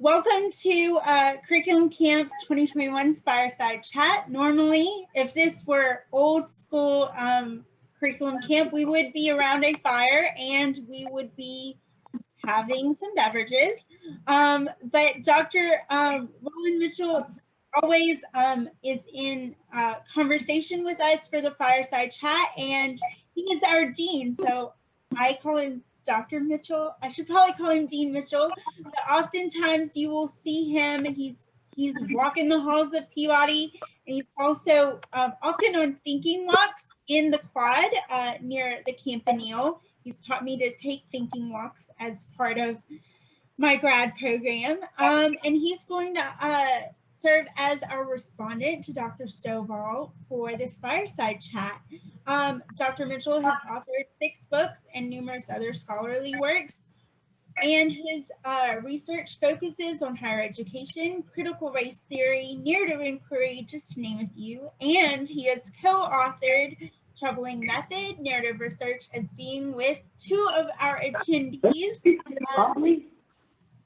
Welcome to Curriculum Camp 2021's Fireside Chat. Normally, if this were old school curriculum camp, we would be around a fire and we would be having some beverages. But Dr. Roland Mitchell always is in conversation with us for the Fireside Chat, and he is our dean. So I call him Dr. Mitchell. I should probably call him Dean Mitchell, but oftentimes you will see him. He's walking the halls of Peabody, and he's also often on thinking walks in the quad near the Campanile. He's taught me to take thinking walks as part of my grad program, and he's going to serve as our respondent to Dr. Stovall for this Fireside Chat. Dr. Mitchell has authored 6 books and numerous other scholarly works, and his research focuses on higher education, critical race theory, narrative inquiry, just to name a few, and he has co-authored Troubling Method, Narrative Research as being with 2 of our attendees,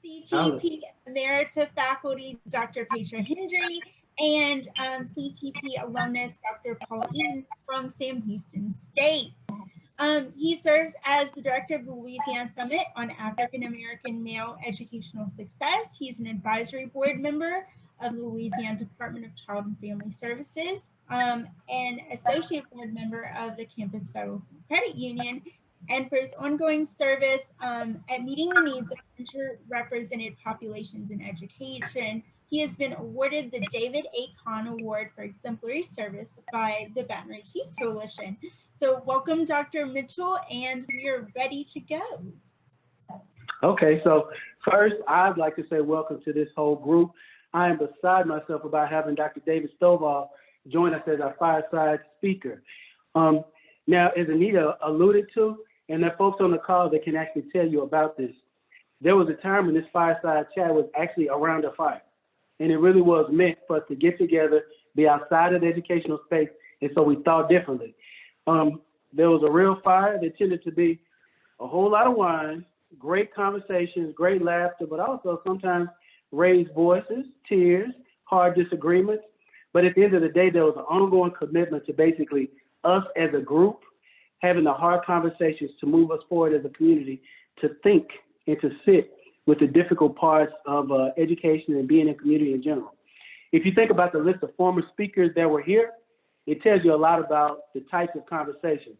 CTP Emerita faculty, Dr. Petra Hendry, and CTP alumnus, Dr. Paul Eaton from Sam Houston State. He serves as the director of the Louisiana Summit on African American Male Educational Success. He's an advisory board member of the Louisiana Department of Child and Family Services, and associate board member of the Campus Federal Credit Union, and for his ongoing service at meeting the needs of underrepresented populations in education. He has been awarded the David A. Kahn Award for Exemplary Service by the Baton Rouge Youth Coalition. So welcome, Dr. Mitchell, and we are ready to go. Okay, so first, I'd like to say welcome to this whole group. I am beside myself about having Dr. David Stovall join us as our fireside speaker. Now, as Anita alluded to, and there are folks on the call that can actually tell you about this, there was a time when this fireside chat was actually around a fire. And it really was meant for us to get together, be outside of the educational space, and so we thought differently. There was a real fire. There tended to be a whole lot of wine, great conversations, great laughter, but also sometimes raised voices, tears, hard disagreements. But at the end of the day, there was an ongoing commitment to basically us as a group having the hard conversations to move us forward as a community, to think and to sit with the difficult parts of education and being in community in general. If you think about the list of former speakers that were here, it tells you a lot about the types of conversations.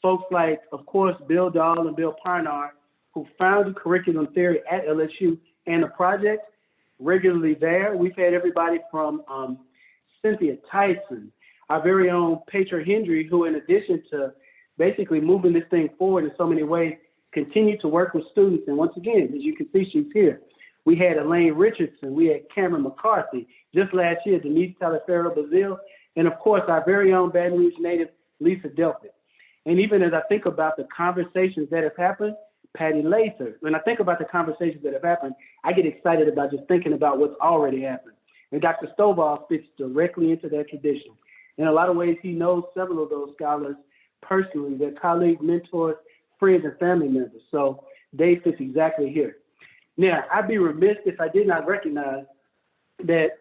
Folks like, of course, Bill Dahl and Bill Parnar, who founded curriculum theory at LSU and the project, regularly there. We've had everybody from Cynthia Tyson, our very own Petra Hendry, who in addition to basically moving this thing forward in so many ways, continue to work with students. And once again, as you can see, she's here. We had Elaine Richardson, we had Cameron McCarthy, just last year, Denise Talaferro-Bazile, and of course, our very own Baton Rouge native, Lisa Delpit. And even as I think about the conversations that have happened, Patty Lather, when I think about the conversations that have happened, I get excited about just thinking about what's already happened. And Dr. Stovall fits directly into that tradition. In a lot of ways, he knows several of those scholars personally, their colleagues, mentors, friends, and family members. So Dave fits exactly here. Now, I'd be remiss if I did not recognize that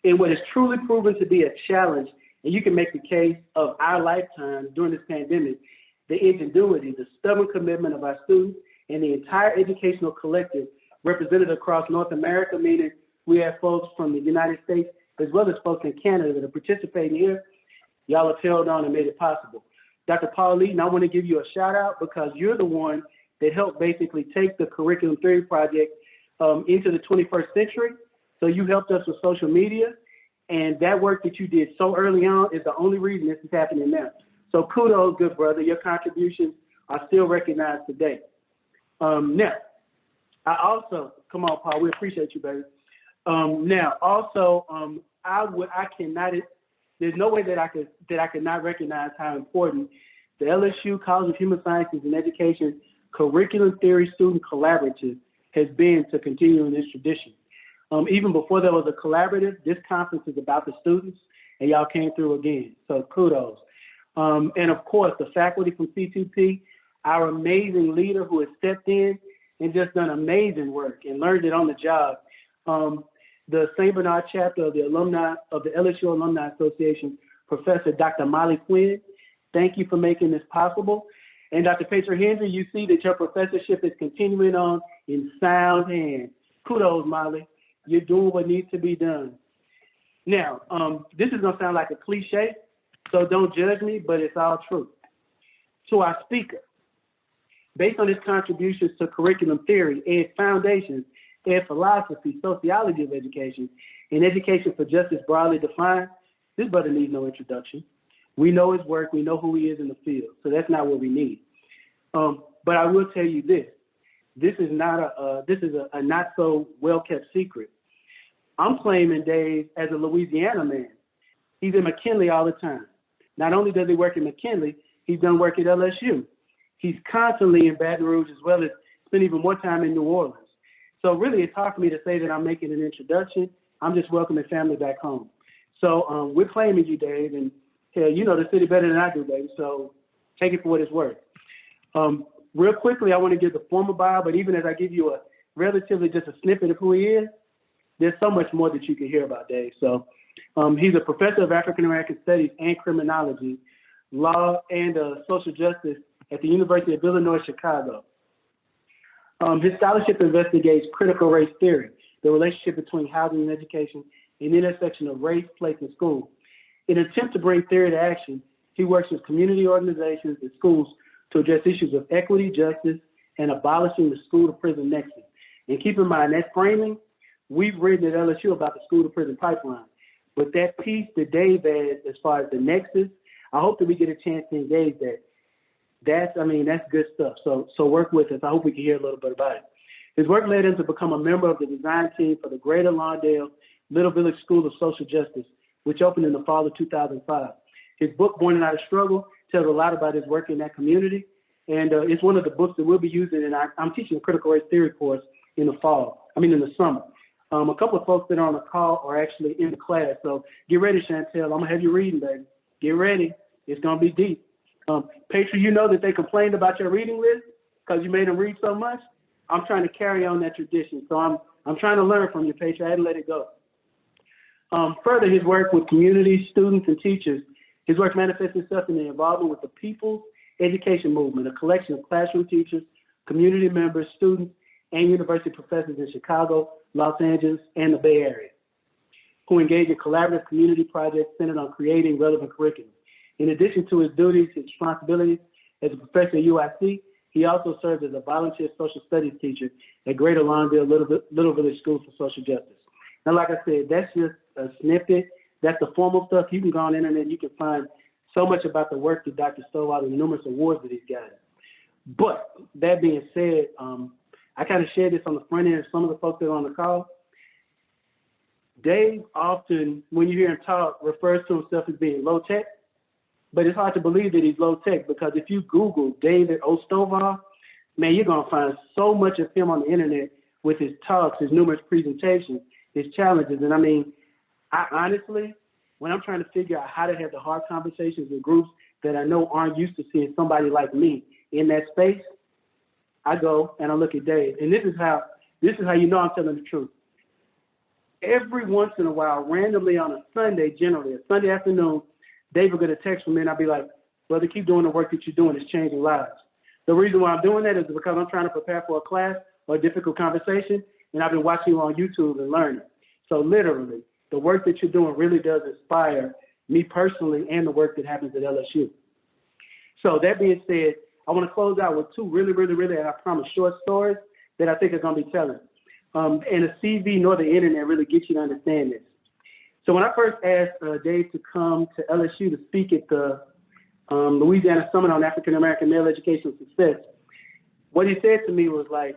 in what is truly proven to be a challenge, and you can make the case of our lifetime during this pandemic, the ingenuity, the stubborn commitment of our students and the entire educational collective represented across North America, meaning we have folks from the United States as well as folks in Canada that are participating here. Y'all have held on and made it possible. Dr. Paul Eaton, I want to give you a shout out because you're the one that helped basically take the curriculum theory project into the 21st century. So you helped us with social media, and that work that you did so early on is the only reason this is happening now. So kudos, good brother. Your contributions are still recognized today. Now, I also, come on, Paul, we appreciate you, baby. I cannot, there's no way that I could not recognize how important the LSU College of Human Sciences and Education Curriculum Theory Student Collaborative has been to continuing this tradition. Even before there was a collaborative, this conference is about the students, and y'all came through again, so kudos. And of course, the faculty from C2P, our amazing leader who has stepped in and just done amazing work and learned it on the job. the St. Bernard chapter of the LSU Alumni Association, Professor Dr. Molly Quinn. Thank you for making this possible. And Dr. Patricia Henry, you see that your professorship is continuing on in sound hands. Kudos, Molly. You're doing what needs to be done. Now, this is gonna sound like a cliche, so don't judge me, but it's all true. To our speaker, based on his contributions to curriculum theory, ed foundations, ed philosophy, sociology of education, and education for justice broadly defined, this brother needs no introduction. We know his work, we know who he is in the field, so that's not what we need. But I will tell you this. This is a not so well kept secret. I'm claiming Dave as a Louisiana man. He's in McKinley all the time. Not only does he work in McKinley, he's done work at LSU. He's constantly in Baton Rouge as well as spend even more time in New Orleans. So really it's hard for me to say that I'm making an introduction. I'm just welcoming family back home. So we're claiming you, Dave, and hell, you know the city better than I do, Dave, so take it for what it's worth. Real quickly, I want to give the formal bio, but even as I give you a relatively just a snippet of who he is, there's so much more that you can hear about Dave. So he's a professor of African American Studies and Criminology, Law, and Social Justice at the University of Illinois, Chicago. His scholarship investigates critical race theory, the relationship between housing and education, and the intersection of race, place, and school. In an attempt to bring theory to action, he works with community organizations and schools to address issues of equity, justice, and abolishing the school-to-prison nexus. And keep in mind, that framing, we've written at LSU about the school-to-prison pipeline. But that piece that Dave adds as far as the nexus, I hope that we get a chance to engage that. That's good stuff. So work with us. I hope we can hear a little bit about it. His work led him to become a member of the design team for the Greater Lawndale Little Village School of Social Justice, which opened in the fall of 2005. His book, Born Out of Struggle, tells a lot about his work in that community. And it's one of the books that we'll be using, and I'm teaching a critical race theory course in the summer. A couple of folks that are on the call are actually in the class. So get ready, Chantel. I'm gonna have you reading, baby. Get ready. It's gonna be deep. Patricia, you know that they complained about your reading list because you made them read so much. I'm trying to carry on that tradition. So I'm trying to learn from you, Patricia. I hadn't let it go. Further, his work with communities, students, and teachers, his work manifests itself in the involvement with the People's Education Movement, a collection of classroom teachers, community members, students, and university professors in Chicago, Los Angeles, and the Bay Area, who engage in collaborative community projects centered on creating relevant curriculum. In addition to his duties and responsibilities as a professor at UIC, he also serves as a volunteer social studies teacher at Greater Lawndale Little Village School for Social Justice. Now, like I said, that's just a snippet. That's the formal stuff. You can go on the internet, you can find so much about the work that Dr. Stovall and the numerous awards that he's gotten. But that being said, I kind of shared this on the front end of some of the folks that are on the call. Dave often, when you hear him talk, refers to himself as being low tech, but it's hard to believe that he's low tech because if you Google David O. Stovall, man, you're gonna find so much of him on the internet with his talks, his numerous presentations, his challenges. And I honestly, when I'm trying to figure out how to have the hard conversations with groups that I know aren't used to seeing somebody like me in that space, I go and I look at Dave. And this is how you know I'm telling the truth. Every once in a while, randomly on a Sunday, generally, a Sunday afternoon, Dave will get a text from me and I'll be like, brother, keep doing the work that you're doing. It's changing lives. The reason why I'm doing that is because I'm trying to prepare for a class or a difficult conversation, and I've been watching you on YouTube and learning. So literally, the work that you're doing really does inspire me personally and the work that happens at LSU. So that being said, I want to close out with two really, and I promise, short stories that I think are going to be telling. And a CV nor the internet really gets you to understand this. So when I first asked Dave to come to LSU to speak at the Louisiana Summit on African American Male Educational Success, what he said to me was like,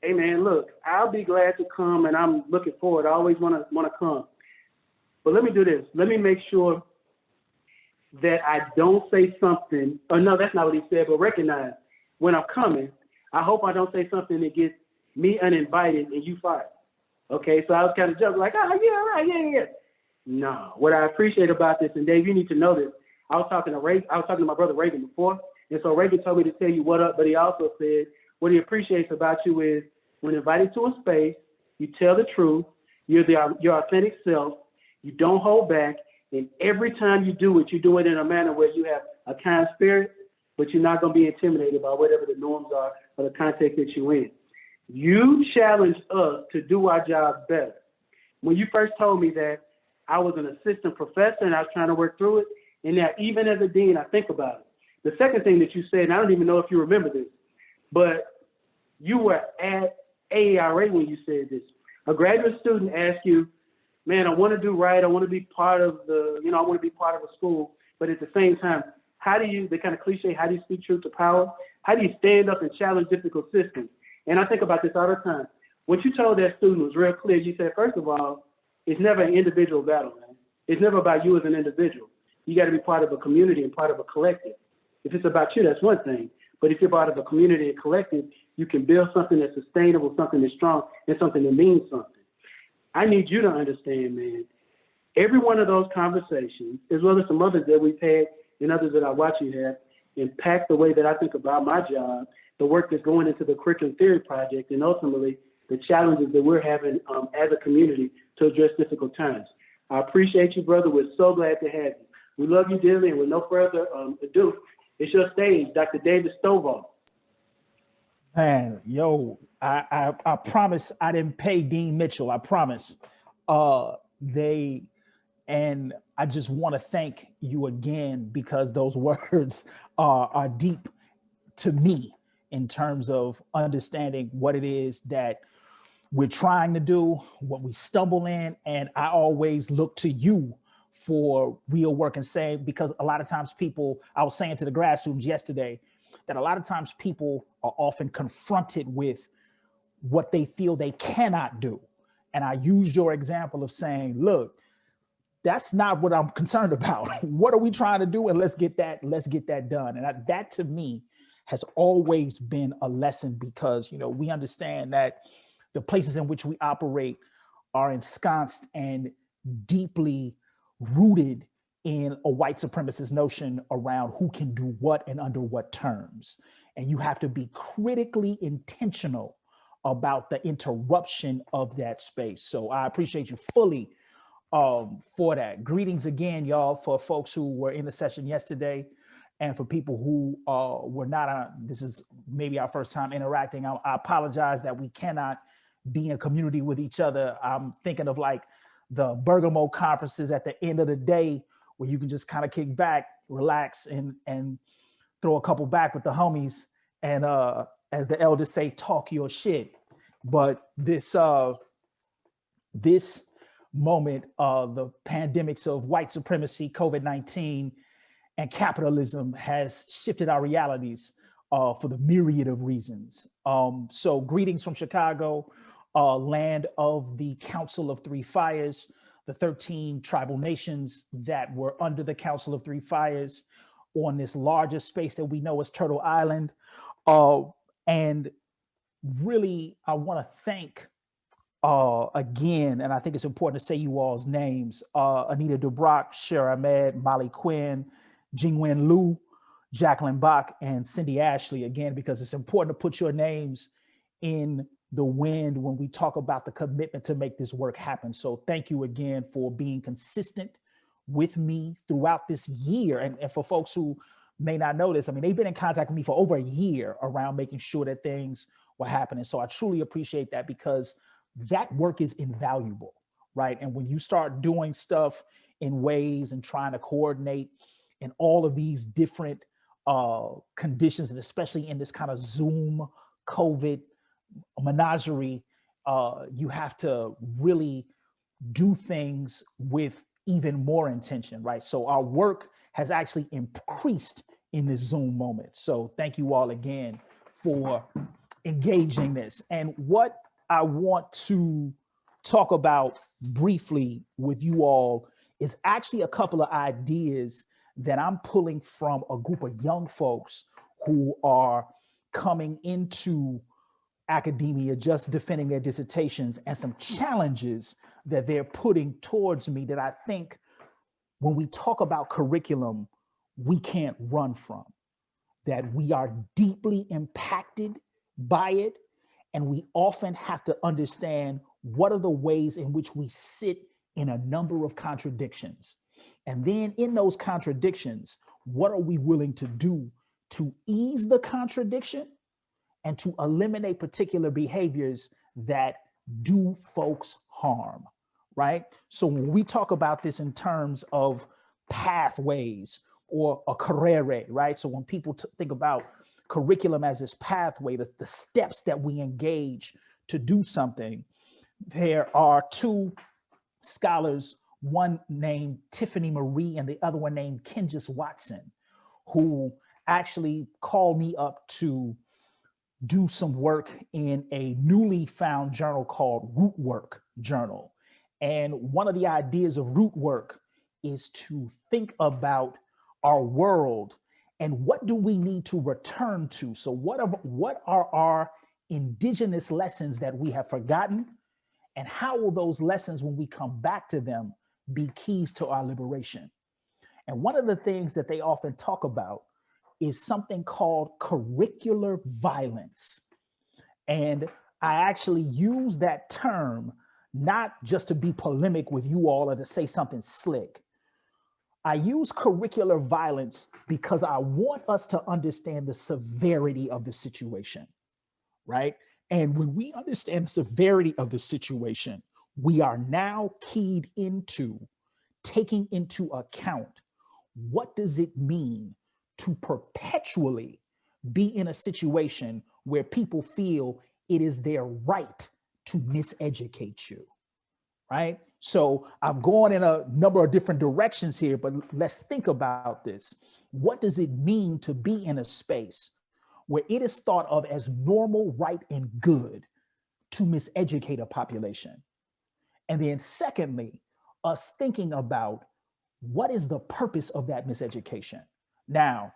hey man, look, I'll be glad to come and I'm looking forward. I always want to come. But let me do this. Let me make sure that I don't say something, or no, that's not what he said, but recognize when I'm coming, I hope I don't say something that gets me uninvited and you fired. Okay, so I was kind of joking, like, oh, yeah, right, yeah. No, what I appreciate about this, and Dave, you need to know this, I was talking to my brother Reagan before, and so Reagan told me to tell you what up, but he also said what he appreciates about you is when invited to a space, you tell the truth, you're your authentic self, you don't hold back, and every time you do it in a manner where you have a kind spirit, but you're not going to be intimidated by whatever the norms are or the context that you're in. You challenged us to do our jobs better. When you first told me that, I was an assistant professor and I was trying to work through it, and now even as a dean, I think about it. The second thing that you said, and I don't even know if you remember this, but you were at AERA when you said this. A graduate student asked you, man, I want to do right, I want to be part of I want to be part of a school, but at the same time, how do you, the kind of cliche, how do you speak truth to power? How do you stand up and challenge difficult systems? And I think about this all the time. What you told that student was real clear. You said, first of all, it's never an individual battle, man. It's never about you as an individual. You got to be part of a community and part of a collective. If it's about you, that's one thing. But if you're part of a community and collective, you can build something that's sustainable, something that's strong, and something that means something. I need you to understand, man, every one of those conversations, as well as some others that we've had and others that I watch you have, impact the way that I think about my job, the work that's going into the curriculum theory project, and ultimately the challenges that we're having as a community to address difficult times. I appreciate you, brother. We're so glad to have you. We love you dearly, and with no further ado, it's your stage, Dr. David Stovall. Man, yo, I promise I didn't pay Dean Mitchell. I promise. And I just want to thank you again because those words are deep to me in terms of understanding what it is that we're trying to do, what we stumble in. And I always look to you for real work and say, because a lot of times people, I was saying to the grad students yesterday, that a lot of times people are often confronted with what they feel they cannot do. And I used your example of saying, look, that's not what I'm concerned about. What are we trying to do? And let's get that done. And that to me has always been a lesson because, we understand that the places in which we operate are ensconced and deeply rooted in a white supremacist notion around who can do what and under what terms. And you have to be critically intentional about the interruption of that space. So I appreciate you fully for that. Greetings again, y'all, for folks who were in the session yesterday and for people who were not on. This is maybe our first time interacting. I apologize that we cannot be in community with each other. I'm thinking of like the Bergamo conferences at the end of the day where you can just kind of kick back, relax, and throw a couple back with the homies. And as the elders say, talk your shit. But this moment of the pandemics of white supremacy, COVID-19, and capitalism has shifted our realities for the myriad of reasons. So greetings from Chicago, land of the Council of Three Fires, the 13 tribal nations that were under the Council of Three Fires on this largest space that we know as Turtle Island. And really, I want to thank again, and I think it's important to say you all's names, Anita Dubrock, Cher Ahmed, Molly Quinn, Jingwen Liu, Jacqueline Bach, and Cindy Ashley, again, because it's important to put your names in the wind when we talk about the commitment to make this work happen. So thank you again for being consistent with me throughout this year. And for folks who may not know this, I mean, they've been in contact with me for over a year around making sure that things were happening. So I truly appreciate that because that work is invaluable, right? And when you start doing stuff in ways and trying to coordinate in all of these different conditions, and especially in this kind of Zoom COVID menagerie, you have to really do things with even more intention, right? So our work has actually increased in this Zoom moment. So thank you all again for engaging this. And what I want to talk about briefly with you all is actually a couple of ideas that I'm pulling from a group of young folks who are coming into academia, just defending their dissertations, and some challenges that they're putting towards me that I think when we talk about curriculum, we can't run from, that we are deeply impacted by it. And we often have to understand what are the ways in which we sit in a number of contradictions? And then in those contradictions, what are we willing to do to ease the contradiction and to eliminate particular behaviors that do folks harm, right? So when we talk about this in terms of pathways or a carrere, right? So when people think about curriculum as this pathway, the steps that we engage to do something, there are two scholars, one named Tiffany Marie and the other one named Kenjis Watson, who actually called me up to do some work in a newly found journal called Root Work Journal. And one of the ideas of root work is to think about our world and what do we need to return to? So what are our indigenous lessons that we have forgotten? And how will those lessons, when we come back to them, be keys to our liberation? And one of the things that they often talk about is something called curricular violence. And I actually use that term not just to be polemic with you all or to say something slick. I use curricular violence because I want us to understand the severity of the situation, right? And when we understand the severity of the situation, we are now keyed into taking into account what does it mean to perpetually be in a situation where people feel it is their right to miseducate you, right? So I've gone in a number of different directions here, but let's think about this. What does it mean to be in a space where it is thought of as normal, right, and good to miseducate a population? And then secondly, us thinking about what is the purpose of that miseducation? Now,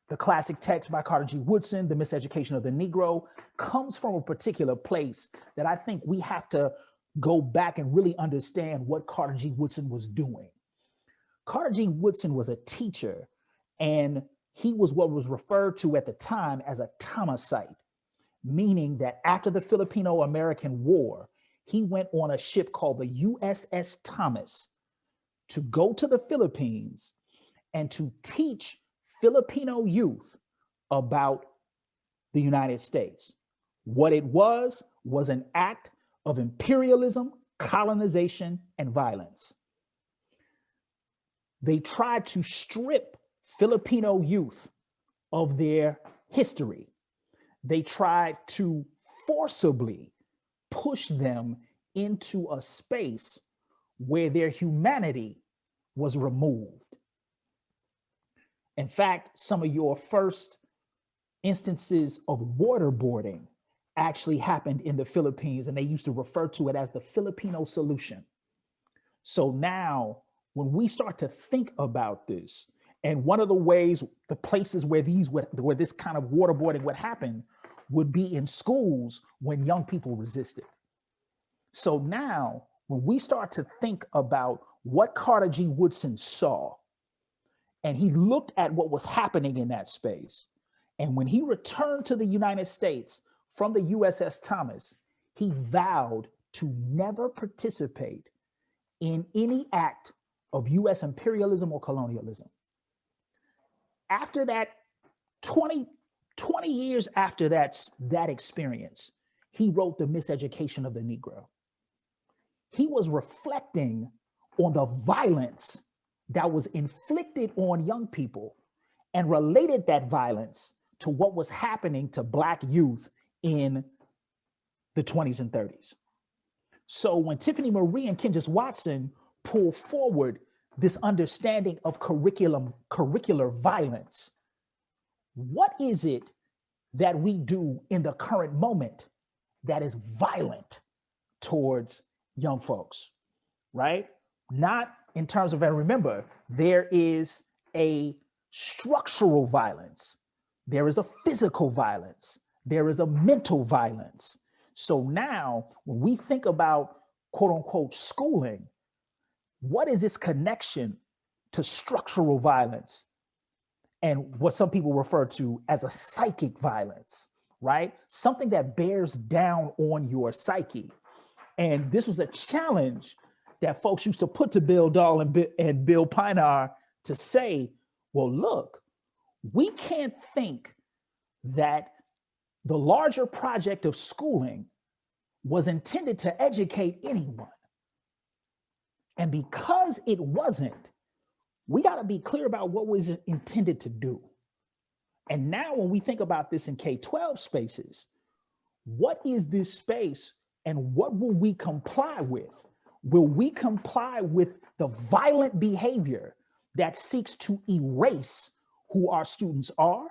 the classic text by Carter G. Woodson, The Miseducation of the Negro, comes from a particular place that I think we have to go back and really understand what Carter G. Woodson was doing. Carter G. Woodson was a teacher, and he was what was referred to at the time as a Thomasite, meaning that after the Filipino-American War, he went on a ship called the USS Thomas to go to the Philippines and to teach Filipino youth about the United States. What it was an act of imperialism, colonization, and violence. They tried to strip Filipino youth of their history. They tried to forcibly push them into a space where their humanity was removed. In fact, some of your first instances of waterboarding actually happened in the Philippines, and they used to refer to it as the Filipino solution. So now, when we start to think about this, and one of the ways, the places where this kind of waterboarding would happen would be in schools when young people resisted. So now, when we start to think about what Carter G. Woodson saw, and he looked at what was happening in that space, and when he returned to the United States from the USS Thomas, he vowed to never participate in any act of US imperialism or colonialism. After that, 20 years after that experience, he wrote The Miseducation of the Negro. He was reflecting on the violence that was inflicted on young people and related that violence to what was happening to Black youth in the 20s and 30s. So when Tiffany Marie and Kenjis Watson pull forward this understanding of curricular violence, what is it that we do in the current moment that is violent towards young folks, right? Not in terms of, and remember, there is a structural violence, there is a physical violence, there is a mental violence. So now when we think about quote unquote schooling, what is its connection to structural violence and what some people refer to as a psychic violence, right? Something that bears down on your psyche. And this was a challenge that folks used to put to Bill Dahl and Bill Pinar to say, well, look, we can't think that the larger project of schooling was intended to educate anyone. And because it wasn't, we got to be clear about what was it intended to do. And now when we think about this in K-12 spaces, what is this space and what will we comply with? Will we comply with the violent behavior that seeks to erase who our students are?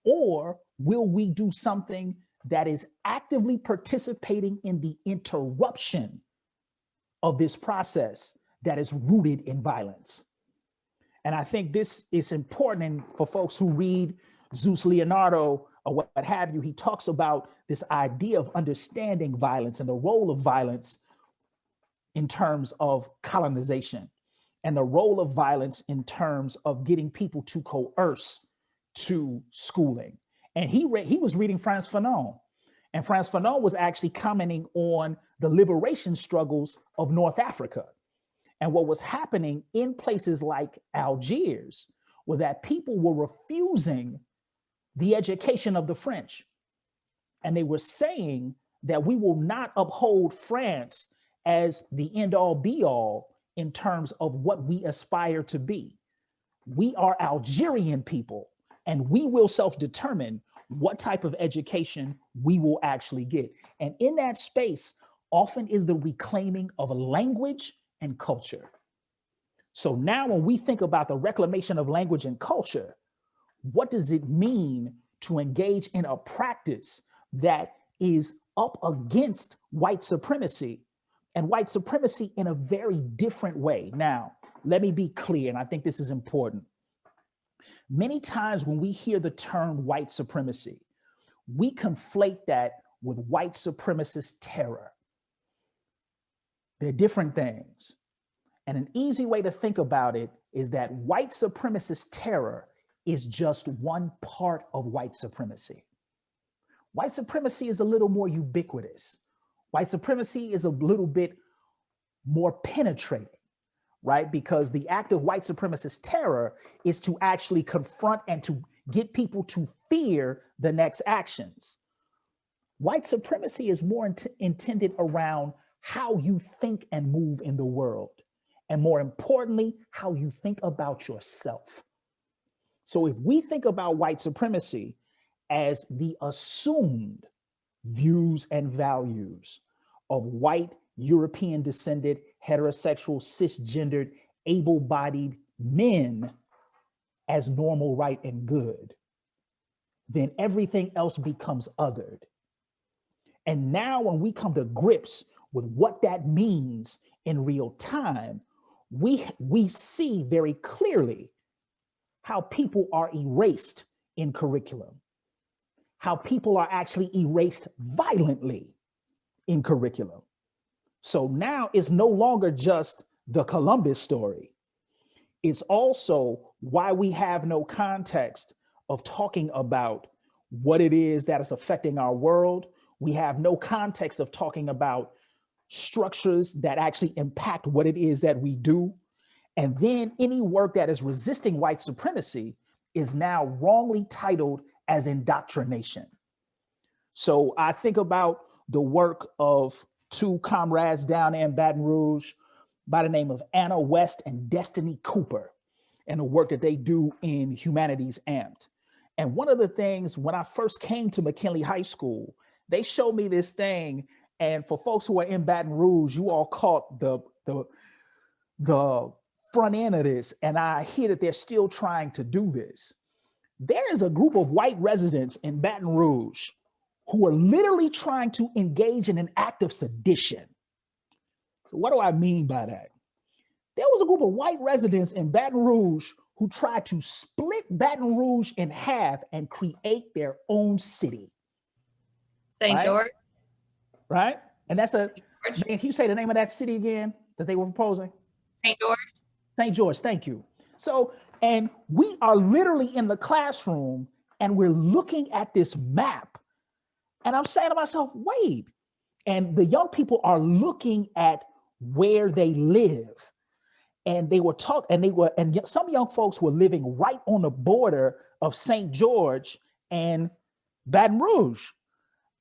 Or will we do something that is actively participating in the interruption of this process that is rooted in violence? And I think this is important, and for folks who read Zeus Leonardo or what have you, he talks about this idea of understanding violence and the role of violence in terms of colonization and the role of violence in terms of getting people to coerce to schooling. And he was reading Frantz Fanon, and Frantz Fanon was actually commenting on the liberation struggles of North Africa. And what was happening in places like Algiers was that people were refusing the education of the French. And they were saying that we will not uphold France as the end all be all in terms of what we aspire to be. We are Algerian people, and we will self-determine what type of education we will actually get. And in that space often is the reclaiming of language and culture. So now when we think about the reclamation of language and culture, what does it mean to engage in a practice that is up against white supremacy, and white supremacy in a very different way? Now, let me be clear, and I think this is important. Many times when we hear the term white supremacy, we conflate that with white supremacist terror. They're different things. And an easy way to think about it is that white supremacist terror is just one part of white supremacy. White supremacy is a little more ubiquitous. White supremacy is a little bit more penetrating, right? Because the act of white supremacist terror is to actually confront and to get people to fear the next actions. White supremacy is more intended around how you think and move in the world, and more importantly, how you think about yourself. So if we think about white supremacy as the assumed views and values of white, European descended, heterosexual, cisgendered, able-bodied men as normal, right, and good, then everything else becomes othered. And now when we come to grips with what that means in real time, we see very clearly how people are erased in curriculum, how people are actually erased violently in curriculum. So now it's no longer just the Columbus story. It's also why we have no context of talking about what it is that is affecting our world. We have no context of talking about structures that actually impact what it is that we do. And then any work that is resisting white supremacy is now wrongly titled as indoctrination. So I think about the work of two comrades down there in Baton Rouge by the name of Anna West and Destiny Cooper, and the work that they do in Humanities Amped. And one of the things, when I first came to McKinley High School, they showed me this thing. And for folks who are in Baton Rouge, you all caught the front end of this, and I hear that they're still trying to do this. There is a group of white residents in Baton Rouge who are literally trying to engage in an act of sedition. So what do I mean by that? There was a group of white residents in Baton Rouge who tried to split Baton Rouge in half and create their own city. St. George. Right? And that's man, can you say the name of that city again that they were proposing? St. George. St. George, thank you. So, and we are literally in the classroom and we're looking at this map. And I'm saying to myself, wait, And the young people are looking at where they live. And they were taught, and some young folks were living right on the border of St. George and Baton Rouge.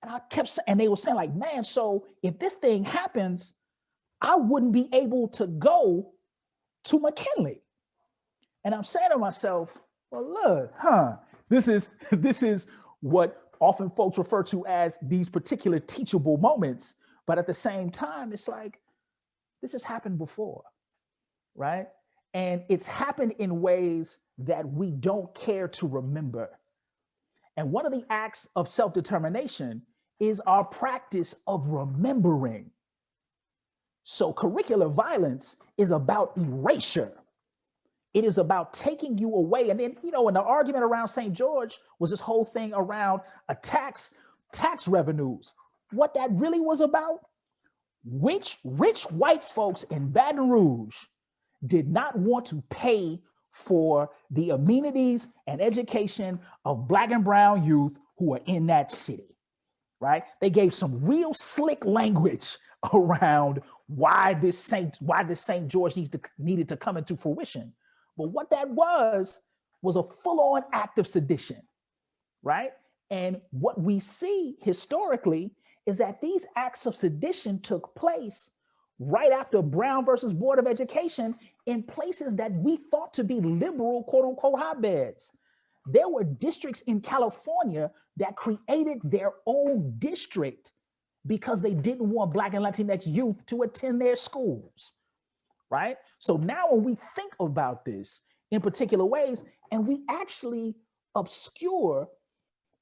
And I kept saying, and they were saying, like, man, so if this thing happens, I wouldn't be able to go to McKinley. And I'm saying to myself, well, look, this is what often folks refer to as these particular teachable moments. But at the same time, it's like, this has happened before, right? And it's happened in ways that we don't care to remember. And one of the acts of self-determination is our practice of remembering. So curricular violence is about erasure. It is about taking you away. And then, and the argument around St. George was this whole thing around tax revenues. What that really was about, rich white folks in Baton Rouge did not want to pay for the amenities and education of Black and brown youth who are in that city, right? They gave some real slick language around why this St. George needed to come into fruition. But what that was a full-on act of sedition, right? And what we see historically is that these acts of sedition took place right after Brown versus Board of Education in places that we thought to be liberal, quote unquote, hotbeds. There were districts in California that created their own district because they didn't want Black and Latinx youth to attend their schools, right? So now when we think about this in particular ways, and we actually obscure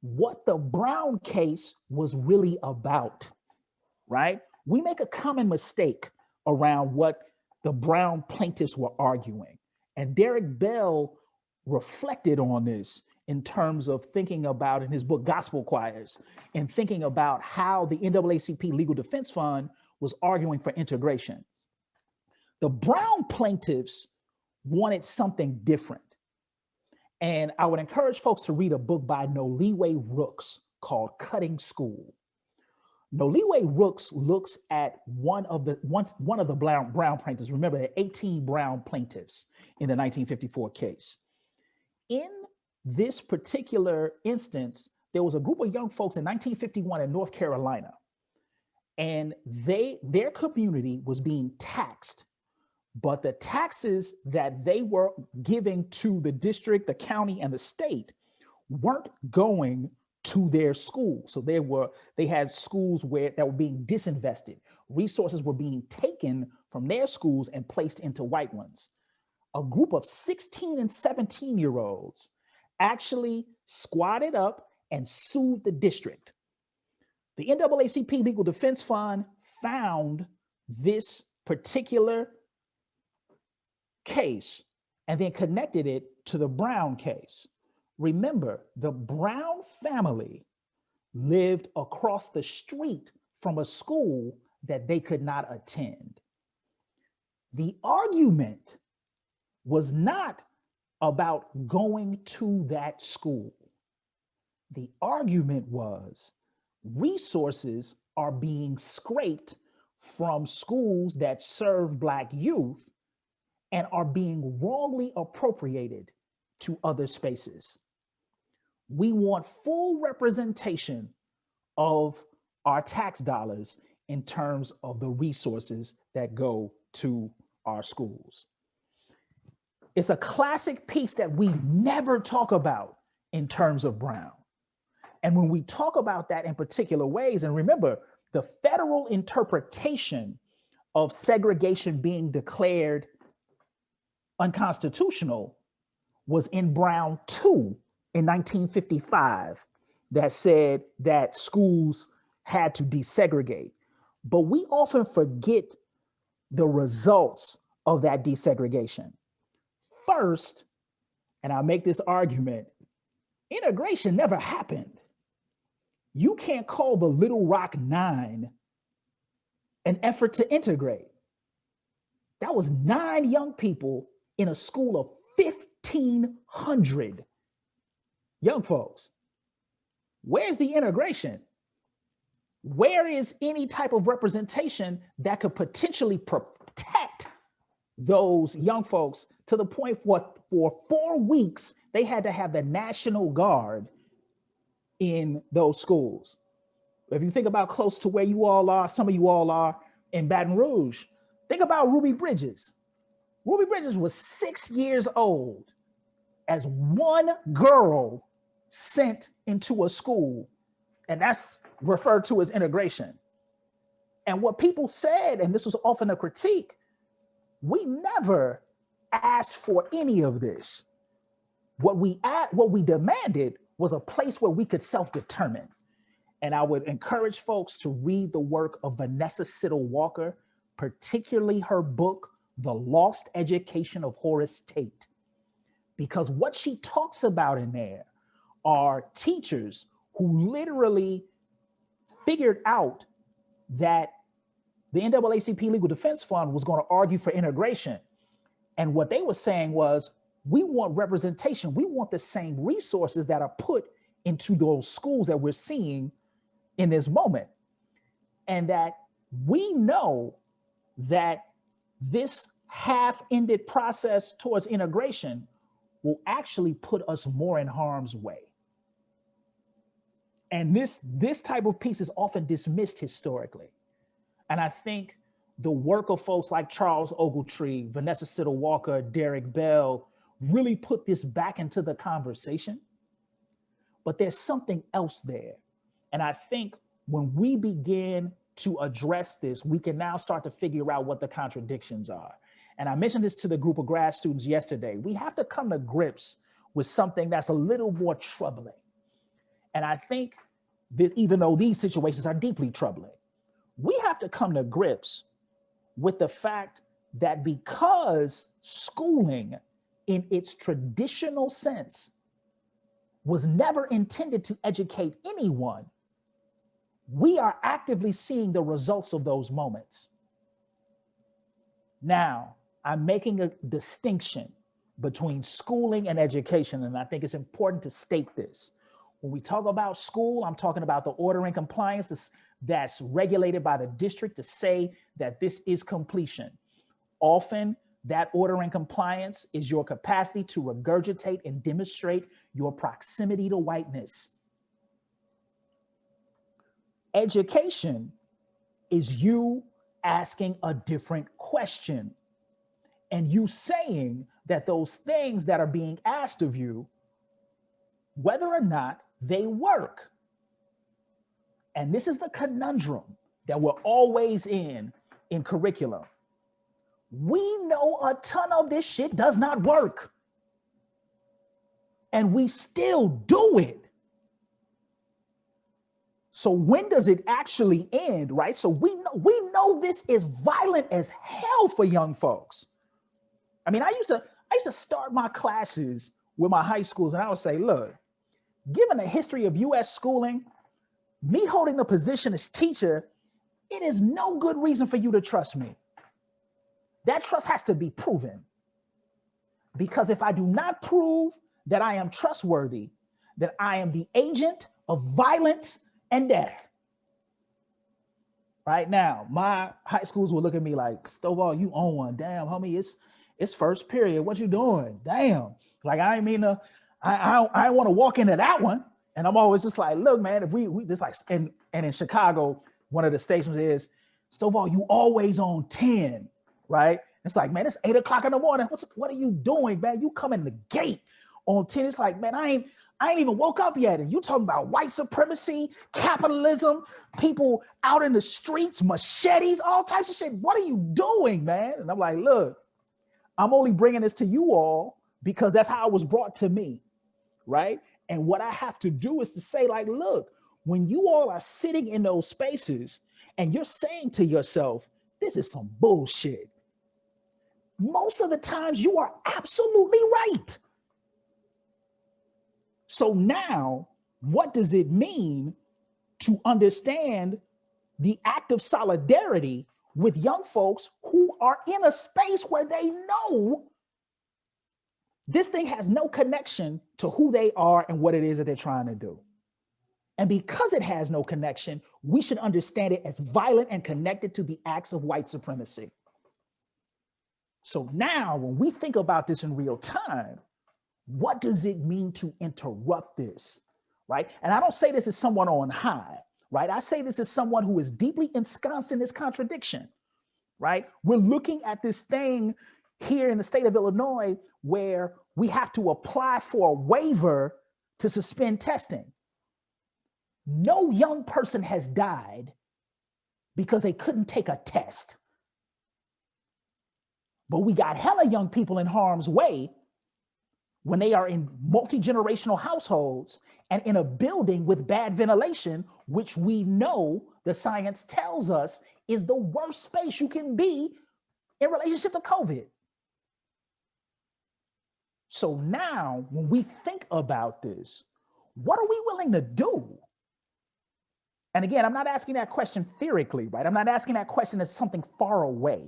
what the Brown case was really about, right? We make a common mistake around what the Brown plaintiffs were arguing. And Derek Bell reflected on this in terms of thinking about, in his book, Gospel Choirs, and thinking about how the NAACP Legal Defense Fund was arguing for integration. The Brown plaintiffs wanted something different. And I would encourage folks to read a book by Noliwe Rooks called Cutting School. Noliwe Rooks looks at one of the Brown plaintiffs. Remember, there are 18 Brown plaintiffs in the 1954 case. In this particular instance, there was a group of young folks in 1951 in North Carolina, and their community was being taxed. But the taxes that they were giving to the district, the county, and the state weren't going to their schools. So they had schools that were being disinvested. Resources were being taken from their schools and placed into white ones. A group of 16 and 17-year-olds actually squatted up and sued the district. The NAACP Legal Defense Fund found this particular case and then connected it to the Brown case. Remember, the Brown family lived across the street from a school that they could not attend. The argument was not about going to that school. The argument was resources are being scraped from schools that serve Black youth and are being wrongly appropriated to other spaces. We want full representation of our tax dollars in terms of the resources that go to our schools. It's a classic piece that we never talk about in terms of Brown. And when we talk about that in particular ways, and remember, the federal interpretation of segregation being declared unconstitutional was in Brown 2 in 1955 that said that schools had to desegregate. But we often forget the results of that desegregation. First, and I'll make this argument, integration never happened. You can't call the Little Rock Nine an effort to integrate. That was 9 young people in a school of 1,500 young folks. Where's the integration? Where is any type of representation that could potentially protect those young folks to the point for 4 weeks, they had to have the National Guard in those schools? If you think about close to where you all are, some of you all are in Baton Rouge, think about Ruby Bridges. Ruby Bridges was 6 years old as one girl sent into a school, and that's referred to as integration. And what people said, and this was often a critique, we never asked for any of this. What we demanded was a place where we could self-determine. And I would encourage folks to read the work of Vanessa Siddle Walker, particularly her book, The Lost Education of Horace Tate. Because what she talks about in there are teachers who literally figured out that the NAACP Legal Defense Fund was going to argue for integration. And what they were saying was, we want representation. We want the same resources that are put into those schools that we're seeing in this moment. And that we know that this half-ended process towards integration will actually put us more in harm's way. And this type of piece is often dismissed historically. And I think the work of folks like Charles Ogletree, Vanessa Siddle Walker, Derek Bell really put this back into the conversation. But there's something else there. And I think when we begin to address this, we can now start to figure out what the contradictions are. And I mentioned this to the group of grad students yesterday. We have to come to grips with something that's a little more troubling. And I think that even though these situations are deeply troubling, we have to come to grips with the fact that because schooling in its traditional sense was never intended to educate anyone, we are actively seeing the results of those moments. Now, I'm making a distinction between schooling and education, and I think it's important to state this. When we talk about school, I'm talking about the order and compliance that's regulated by the district to say that this is completion. Often, that order and compliance is your capacity to regurgitate and demonstrate your proximity to whiteness. Education is you asking a different question and you saying that those things that are being asked of you, whether or not they work. And this is the conundrum that we're always in curriculum. We know a ton of this shit does not work. And we still do it. So when does it actually end, right? So we know this is violent as hell for young folks. I mean, I used to start my classes with my high schools and I would say, look, given the history of US schooling, me holding the position as teacher, it is no good reason for you to trust me. That trust has to be proven. Because if I do not prove that I am trustworthy, that I am the agent of violence and death. Right now, my high schools will look at me like, Stovall, you own one. Damn, homie, it's first period. What you doing? Damn. Like, I ain't mean to, I want to walk into that one. And I'm always just like, look, man, if we just like, and in Chicago, one of the stations is, Stovall, you always on 10, right? It's like, man, it's 8 o'clock in the morning. What are you doing, man? You come in the gate on 10. It's like, man, I ain't even woke up yet. And you talking about white supremacy, capitalism, people out in the streets, machetes, all types of shit. What are you doing, man? And I'm like, look, I'm only bringing this to you all because that's how it was brought to me, right? And what I have to do is to say, like, look, when you all are sitting in those spaces and you're saying to yourself, this is some bullshit. Most of the times you are absolutely right. So now, what does it mean to understand the act of solidarity with young folks who are in a space where they know this thing has no connection to who they are and what it is that they're trying to do? And because it has no connection, we should understand it as violent and connected to the acts of white supremacy. So now when we think about this in real time, what does it mean to interrupt this, right? And I don't say this as someone on high, right? I say this as someone who is deeply ensconced in this contradiction, right? We're looking at this thing here in the state of Illinois where we have to apply for a waiver to suspend testing. No young person has died because they couldn't take a test. But we got hella young people in harm's way when they are in multi-generational households and in a building with bad ventilation, which we know the science tells us is the worst space you can be in relationship to COVID. So now when we think about this, what are we willing to do? And again, I'm not asking that question theoretically, right? I'm not asking that question as something far away.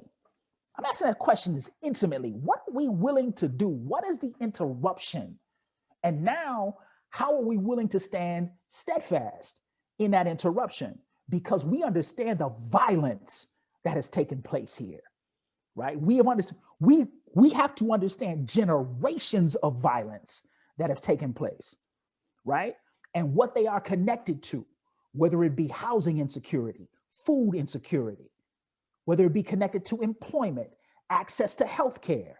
I'm asking that question as intimately. What are we willing to do? What is the interruption? And now, how are we willing to stand steadfast in that interruption? Because we understand the violence that has taken place here, right? We have to understand generations of violence that have taken place, right? And what they are connected to, whether it be housing insecurity, food insecurity, whether it be connected to employment, access to healthcare,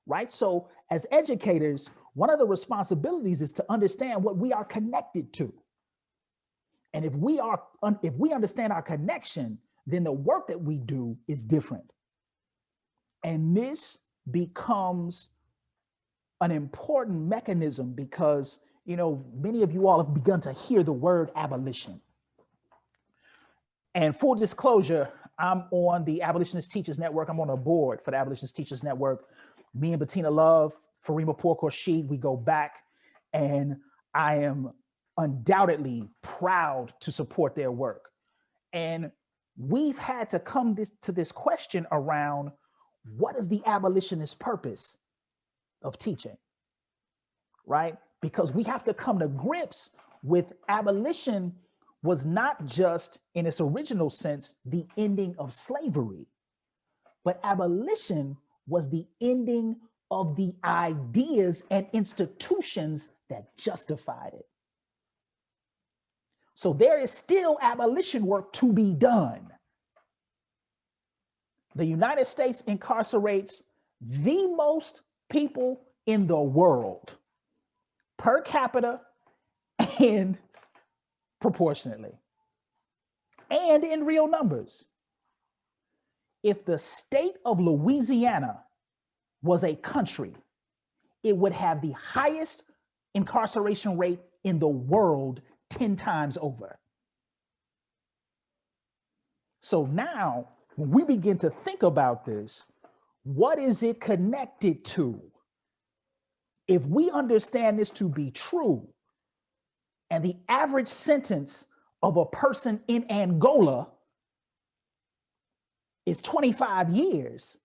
right? So as educators, one of the responsibilities is to understand what we are connected to. And if we understand our connection, then the work that we do is different. And this becomes an important mechanism because, you know, many of you all have begun to hear the word abolition. And full disclosure, I'm on the Abolitionist Teachers Network. I'm on a board for the Abolitionist Teachers Network. Me and Bettina Love, Farima Porkhorshid, we go back, and I am undoubtedly proud to support their work. And we've had to come to this question around what is the abolitionist purpose of teaching, right? Because we have to come to grips with abolition was not just in its original sense, the ending of slavery, but abolition was the ending of the ideas and institutions that justified it. So there is still abolition work to be done. The United States incarcerates the most people in the world, per capita and proportionately, and in real numbers. If the state of Louisiana was a country, it would have the highest incarceration rate in the world 10 times over. So now, when we begin to think about this, what is it connected to? If we understand this to be true, and the average sentence of a person in Angola is 25 years,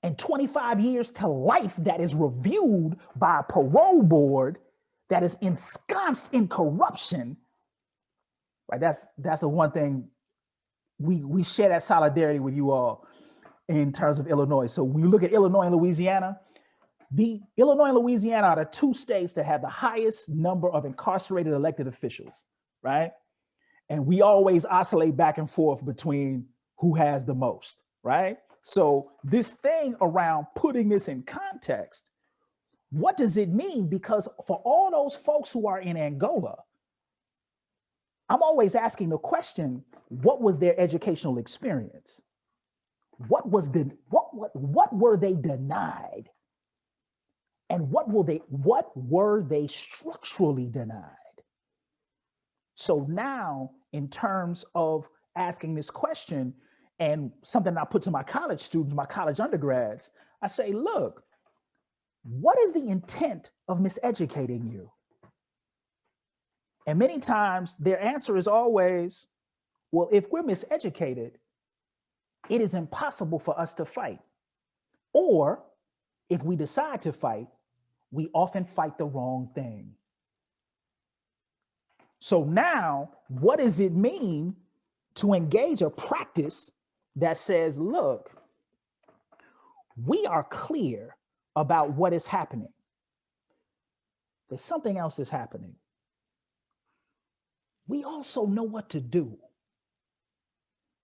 and 25 years to life that is reviewed by a parole board that is ensconced in corruption, right? That's the one thing we share that solidarity with you all in terms of Illinois. So when you look at Illinois and Louisiana, the Illinois and Louisiana are the two states that have the highest number of incarcerated elected officials, right? And we always oscillate back and forth between who has the most, right? So this thing around putting this in context, what does it mean? Because for all those folks who are in Angola, I'm always asking the question, what was their educational experience? What were they denied? And what were they structurally denied? So now, in terms of asking this question, and something I put to my college students, my college undergrads, I say, look, what is the intent of miseducating you? And many times their answer is always, well, if we're miseducated, it is impossible for us to fight. Or if we decide to fight, we often fight the wrong thing. So now, what does it mean to engage a practice that says, look, we are clear about what is happening. There's something else is happening. We also know what to do.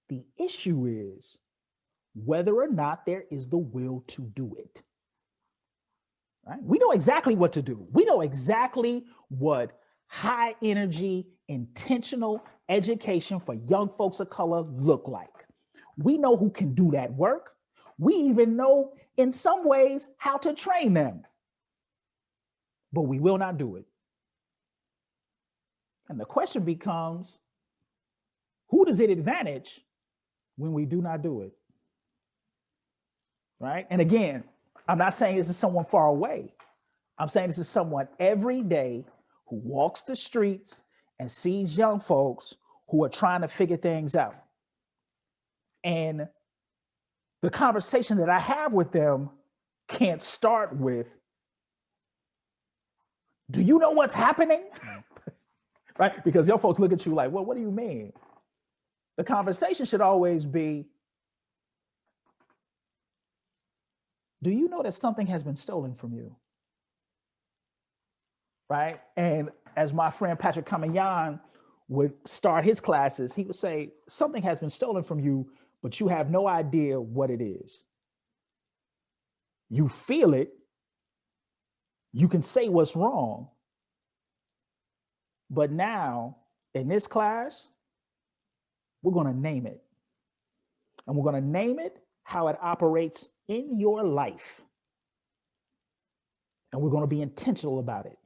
The issue is whether or not there is the will to do it. Right? We know exactly what to do. We know exactly what high energy, intentional education for young folks of color look like. We know who can do that work. We even know in some ways how to train them, but we will not do it. And the question becomes, who does it advantage when we do not do it? Right? And again, I'm not saying this is someone far away. I'm saying this is someone every day who walks the streets and sees young folks who are trying to figure things out. And the conversation that I have with them can't start with, do you know what's happening? Right? Because young folks look at you like, well, what do you mean? The conversation should always be, do you know that something has been stolen from you? Right? And as my friend Patrick Kamayan would start his classes, he would say, something has been stolen from you, but you have no idea what it is. You feel it. You can say what's wrong. But now, in this class, we're going to name it. And we're going to name it how it operates in your life. And we're going to be intentional about it.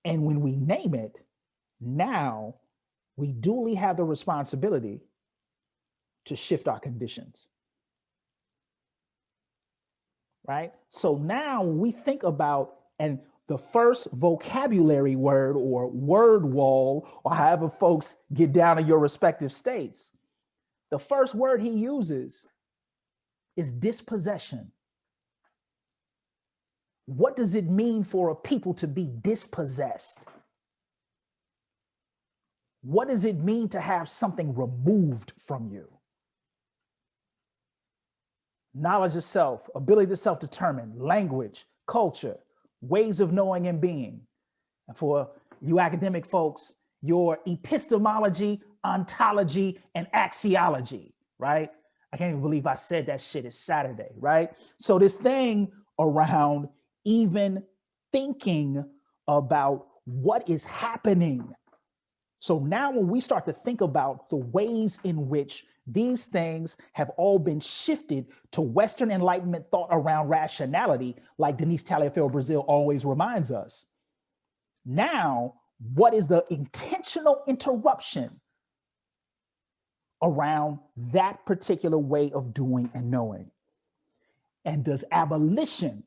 And when we name it, now we duly have the responsibility to shift our conditions. Right? So now when we think about, and the first vocabulary word or word wall, or however folks get down in your respective states, the first word he uses is dispossession. What does it mean for a people to be dispossessed? What does it mean to have something removed from you? Knowledge of self, ability to self-determine, language, culture, ways of knowing and being. And for you academic folks, your epistemology, ontology, and axiology, right? I can't even believe I said that shit. It's Saturday, right? So this thing around even thinking about what is happening. So now when we start to think about the ways in which these things have all been shifted to Western Enlightenment thought around rationality, like Denise Taliaferro Brazil always reminds us. Now, what is the intentional interruption around that particular way of doing and knowing? And does abolition,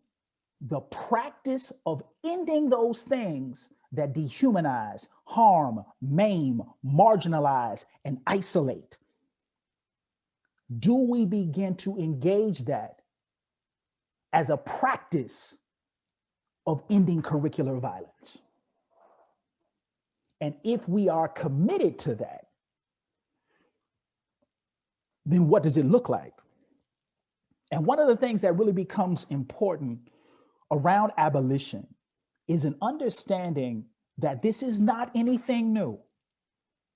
the practice of ending those things that dehumanize, harm, maim, marginalize, and isolate, do we begin to engage that as a practice of ending curricular violence? And if we are committed to that, then what does it look like? And one of the things that really becomes important around abolition is an understanding that this is not anything new.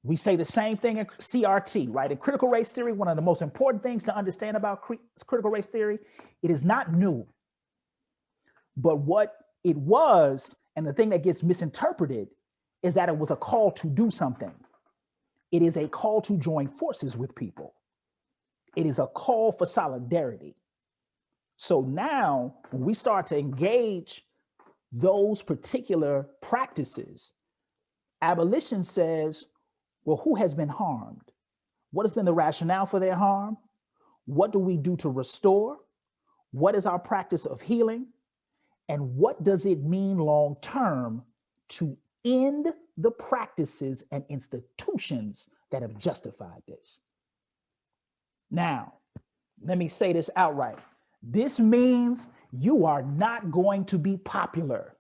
We say the same thing in CRT, right? In critical race theory, one of the most important things to understand about critical race theory, it is not new. But what it was, and the thing that gets misinterpreted, is that it was a call to do something. It is a call to join forces with people. It is a call for solidarity. So now, when we start to engage those particular practices, abolition says, well, who has been harmed? What has been the rationale for their harm? What do we do to restore? What is our practice of healing? And what does it mean long term to end the practices and institutions that have justified this? Now, let me say this outright. This means you are not going to be popular.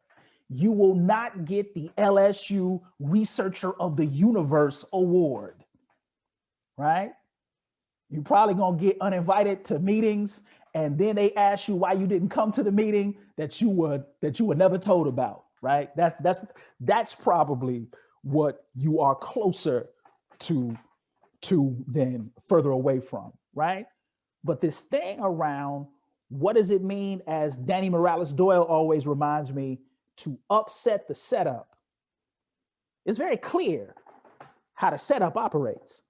you will not get the LSU Researcher of the Universe Award, right? You're probably gonna get uninvited to meetings, and then they ask you why you didn't come to the meeting that you were never told about, right? That's probably what you are closer to than further away from, right? But this thing around what does it mean, as Danny Morales Doyle always reminds me, to upset the setup. It's very clear how the setup operates,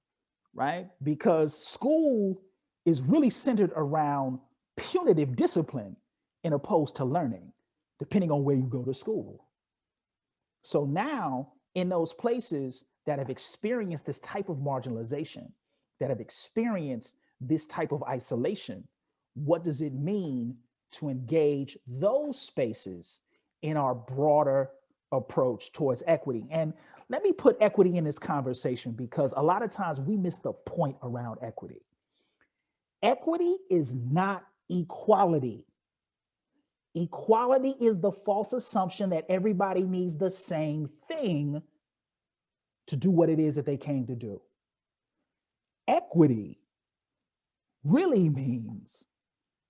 right? Because school is really centered around punitive discipline in opposed to learning, depending on where you go to school. So now, in those places that have experienced this type of marginalization, that have experienced this type of isolation, what does it mean to engage those spaces in our broader approach towards equity? And let me put equity in this conversation, because a lot of times we miss the point around equity. Equity is not equality. Equality is the false assumption that everybody needs the same thing to do what it is that they came to do. Equity really means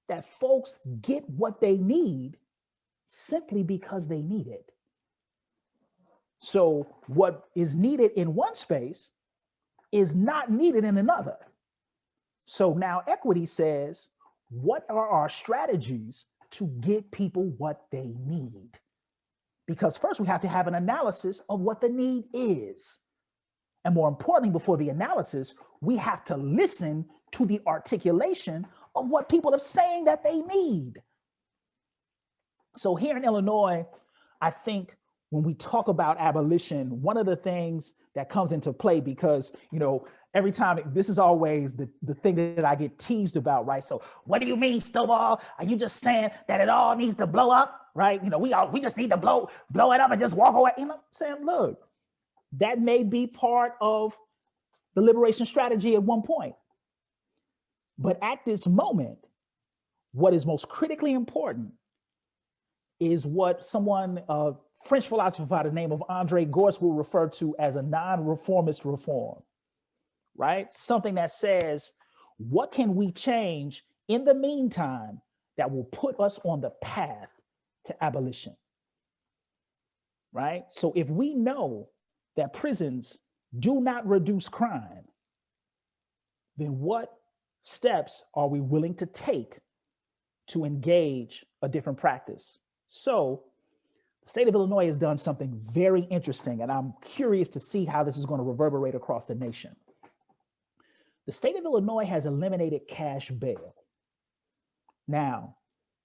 that folks get what they need simply because they need it. So what is needed in one space is not needed in another. So now equity says, what are our strategies to get people what they need? Because first we have to have an analysis of what the need is. And more importantly, before the analysis, we have to listen to the articulation of what people are saying that they need. So here in Illinois, I think when we talk about abolition, one of the things that comes into play, because, you know, every time, this is always the thing that I get teased about, right? So what do you mean, Stovall? Are you just saying that it all needs to blow up, right? You know, we just need to blow it up and just walk away. You know, Sam, look, that may be part of the liberation strategy at one point. But at this moment, what is most critically important is what someone, French philosopher by the name of Andre Gorce, will refer to as a non-reformist reform, right? Something that says, what can we change in the meantime that will put us on the path to abolition, right? So if we know that prisons do not reduce crime, then what steps are we willing to take to engage a different practice? So the state of Illinois has done something very interesting, and I'm curious to see how this is going to reverberate across the nation. The state of Illinois has eliminated cash bail. Now,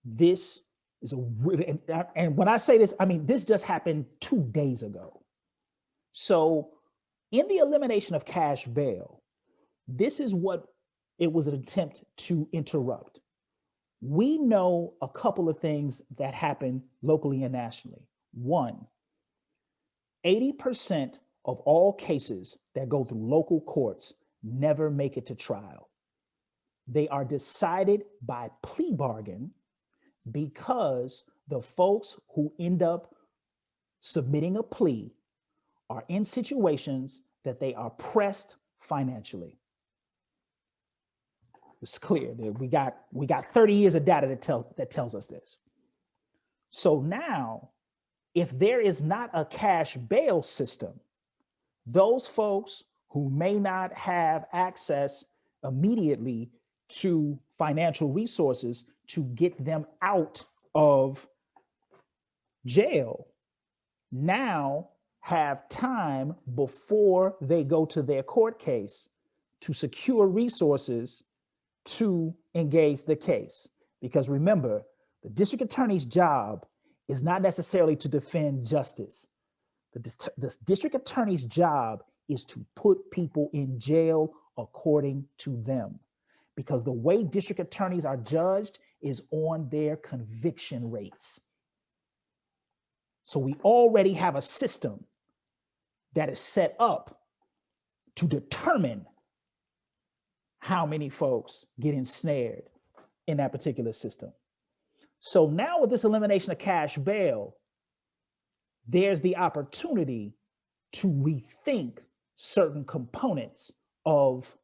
this is and when I say this, I mean, this just happened 2 days ago. So in the elimination of cash bail, this is what it was an attempt to interrupt. We know a couple of things that happen locally and nationally. One, 80% of all cases that go through local courts never make it to trial. They are decided by plea bargain because the folks who end up submitting a plea are in situations that they are pressed financially. It's clear that we got 30 years of data that tells us this. So now, if there is not a cash bail system, those folks who may not have access immediately to financial resources to get them out of jail now have time before they go to their court case to secure resources to engage the case. Because remember, the district attorney's job is not necessarily to defend justice. The district attorney's job is to put people in jail according to them. Because the way district attorneys are judged is on their conviction rates. So we already have a system that is set up to determine how many folks get ensnared in that particular system. So now with this elimination of cash bail, there's the opportunity to rethink certain components of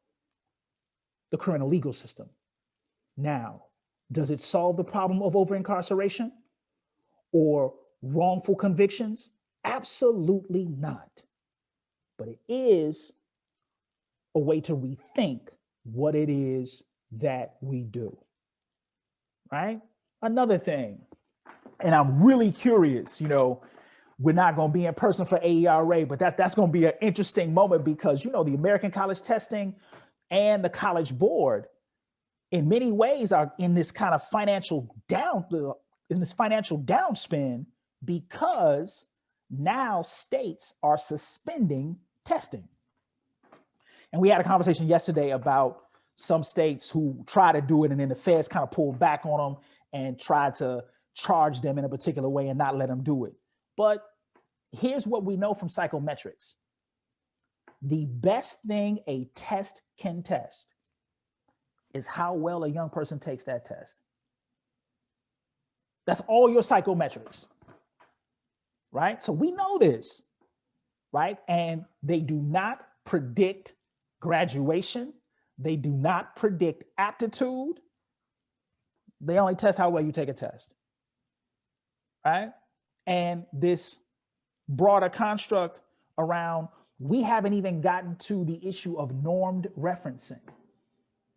the criminal legal system. Now, does it solve the problem of over-incarceration or wrongful convictions? Absolutely not. But it is a way to rethink what it is that we do, right? Another thing, and I'm really curious, you know, we're not going to be in person for AERA, but that's going to be an interesting moment because, you know, the American College Testing and the College Board in many ways are in this kind of financial downspin because now states are suspending testing. And we had a conversation yesterday about some states who try to do it and then the feds kind of pulled back on them and tried to charge them in a particular way and not let them do it. But here's what we know from psychometrics. The best thing a test can test is how well a young person takes that test. That's all your psychometrics, right? So we know this, right? And they do not predict graduation. They do not predict aptitude. They only test how well you take a test, right? And this broader construct around, we haven't even gotten to the issue of normed referencing,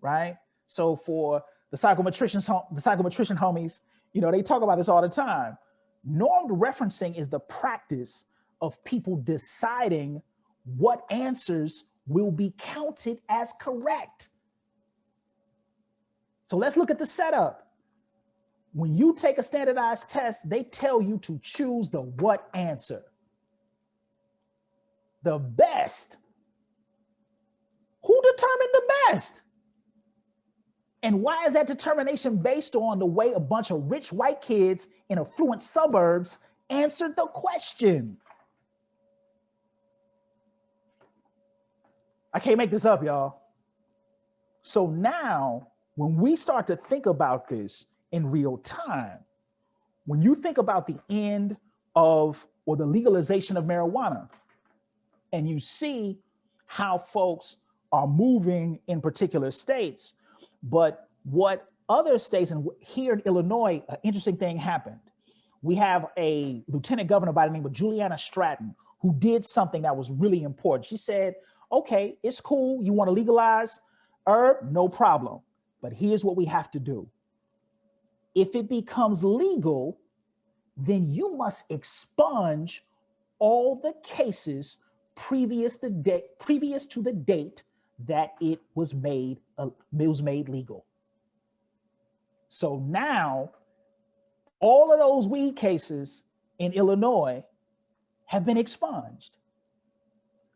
right? So for the psychometrician homies, you know, they talk about this all the time. Normed referencing is the practice of people deciding what answers will be counted as correct. So let's look at the setup. When you take a standardized test, they tell you to choose the what answer. The best. Who determined the best? And why is that determination based on the way a bunch of rich white kids in affluent suburbs answered the question? I can't make this up, y'all. So now, when we start to think about this in real time, when you think about the end of or the legalization of marijuana, and you see how folks are moving in particular states, but what other states, and here in Illinois, an interesting thing happened. We have a lieutenant governor by the name of Juliana Stratton who did something that was really important. She said, okay, it's cool. You want to legalize herb? No problem. But here's what we have to do. If it becomes legal, then you must expunge all the cases previous to the date that it was made legal. So now, all of those weed cases in Illinois have been expunged.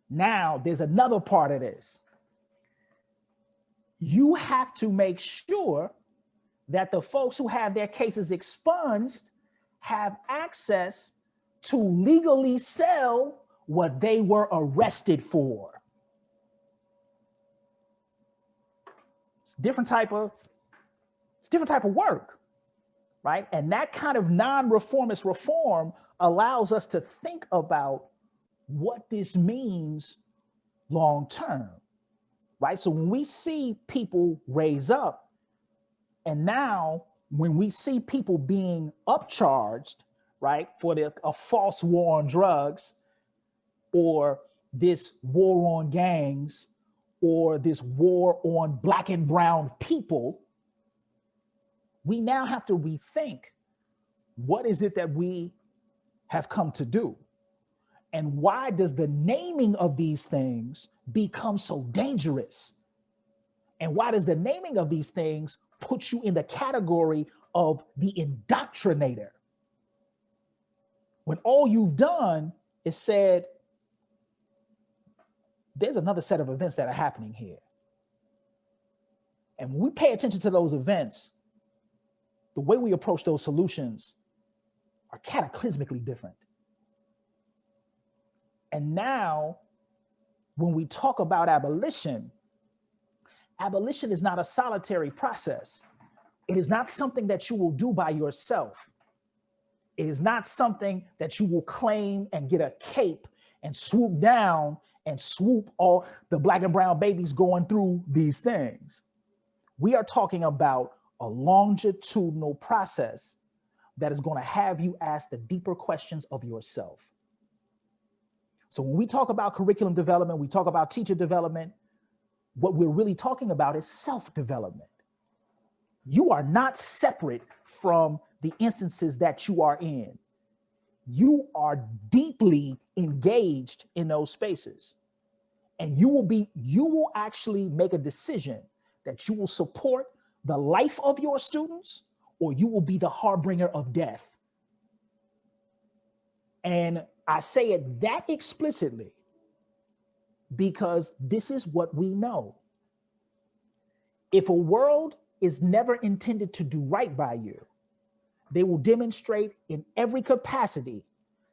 Now, there's another part of this. You have to make sure that the folks who have their cases expunged have access to legally sell what they were arrested for. It's different type of work, right? And that kind of non-reformist reform allows us to think about what this means long term, right? So when we see people raise up, and now when we see people being upcharged, right, for a false war on drugs, or this war on gangs, or this war on Black and brown people, we now have to rethink what is it that we have come to do? And why does the naming of these things become so dangerous? And why does the naming of these things put you in the category of the indoctrinator? When all you've done is said, there's another set of events that are happening here. And when we pay attention to those events, the way we approach those solutions are cataclysmically different. And now, when we talk about abolition, abolition is not a solitary process. It is not something that you will do by yourself. It is not something that you will claim and get a cape and swoop down and swoop all the Black and brown babies going through these things. We are talking about a longitudinal process that is going to have you ask the deeper questions of yourself. So when we talk about curriculum development, we talk about teacher development, what we're really talking about is self-development. You are not separate from the instances that you are in. You are deeply engaged in those spaces. And you will actually make a decision that you will support the life of your students, or you will be the harbinger of death. And I say it that explicitly because this is what we know. If a world is never intended to do right by you, they will demonstrate in every capacity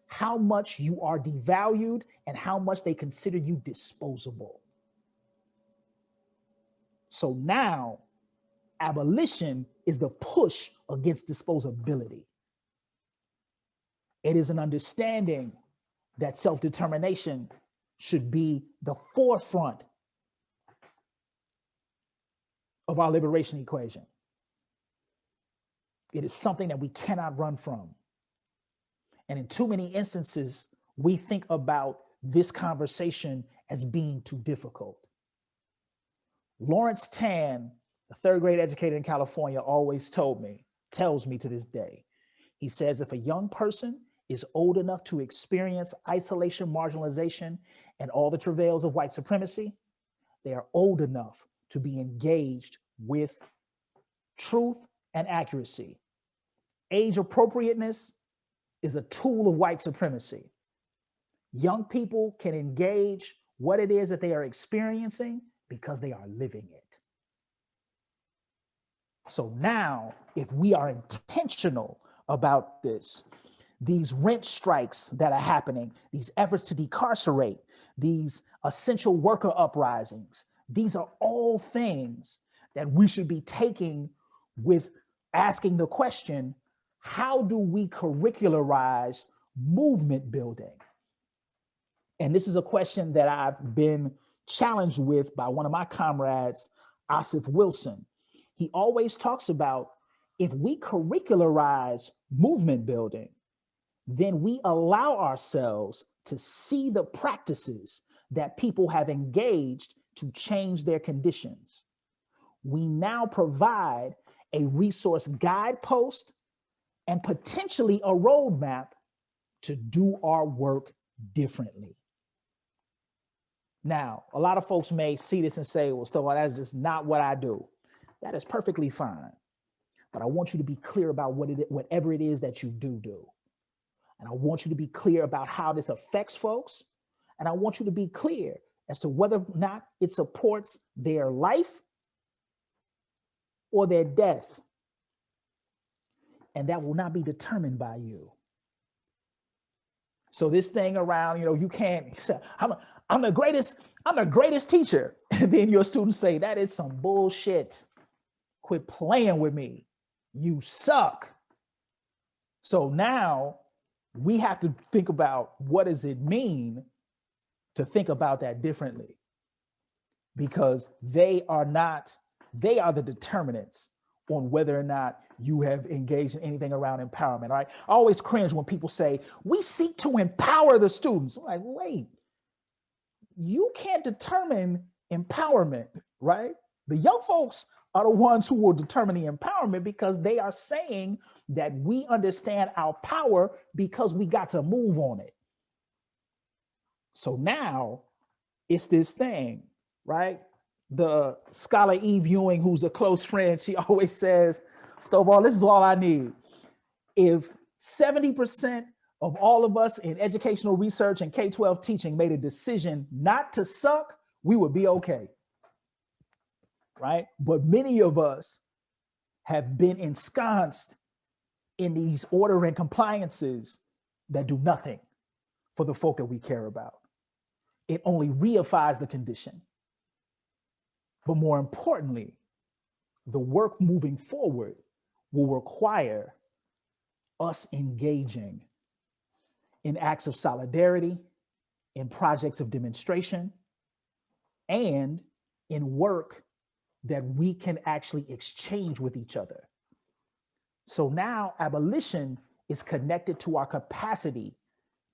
how much you are devalued and how much they consider you disposable. So now, abolition is the push against disposability. It is an understanding that self-determination should be the forefront of our liberation equation. It is something that we cannot run from. And in too many instances, we think about this conversation as being too difficult. Lawrence Tan, a third grade educator in California, always tells me to this day, he says, if a young person is old enough to experience isolation, marginalization, and all the travails of white supremacy, they are old enough to be engaged with truth and accuracy. Age appropriateness is a tool of white supremacy. Young people can engage what it is that they are experiencing because they are living it. So now, if we are intentional about this, these rent strikes that are happening, these efforts to decarcerate, these essential worker uprisings, these are all things that we should be taking with asking the question, how do we curricularize movement building? And this is a question that I've been challenged with by one of my comrades, Asif Wilson. He always talks about, if we curricularize movement building, then we allow ourselves to see the practices that people have engaged to change their conditions. We now provide a resource guidepost and potentially a roadmap to do our work differently. Now, a lot of folks may see this and say, well, Stovall, that's just not what I do. That is perfectly fine. But I want you to be clear about whatever it is that you do. And I want you to be clear about how this affects folks. And I want you to be clear as to whether or not it supports their life or their death. And that will not be determined by you. So this thing around, you can't, I'm the greatest teacher. And then your students say, that is some bullshit. Quit playing with me. You suck. So now we have to think about, what does it mean to think about that differently? Because they are the determinants on whether or not you have engaged in anything around empowerment, right? I always cringe when people say, we seek to empower the students. I'm like, wait, you can't determine empowerment, right? The young folks are the ones who will determine the empowerment, because they are saying that we understand our power because we got to move on it. So now it's this thing, right? The scholar Eve Ewing, who's a close friend, she always says, Stovall, this is all I need. If 70% of all of us in educational research and K-12 teaching made a decision not to suck, we would be okay, right? But many of us have been ensconced in these order and compliances that do nothing for the folk that we care about. It only reifies the condition. But more importantly, the work moving forward will require us engaging in acts of solidarity, in projects of demonstration, and in work that we can actually exchange with each other. So now abolition is connected to our capacity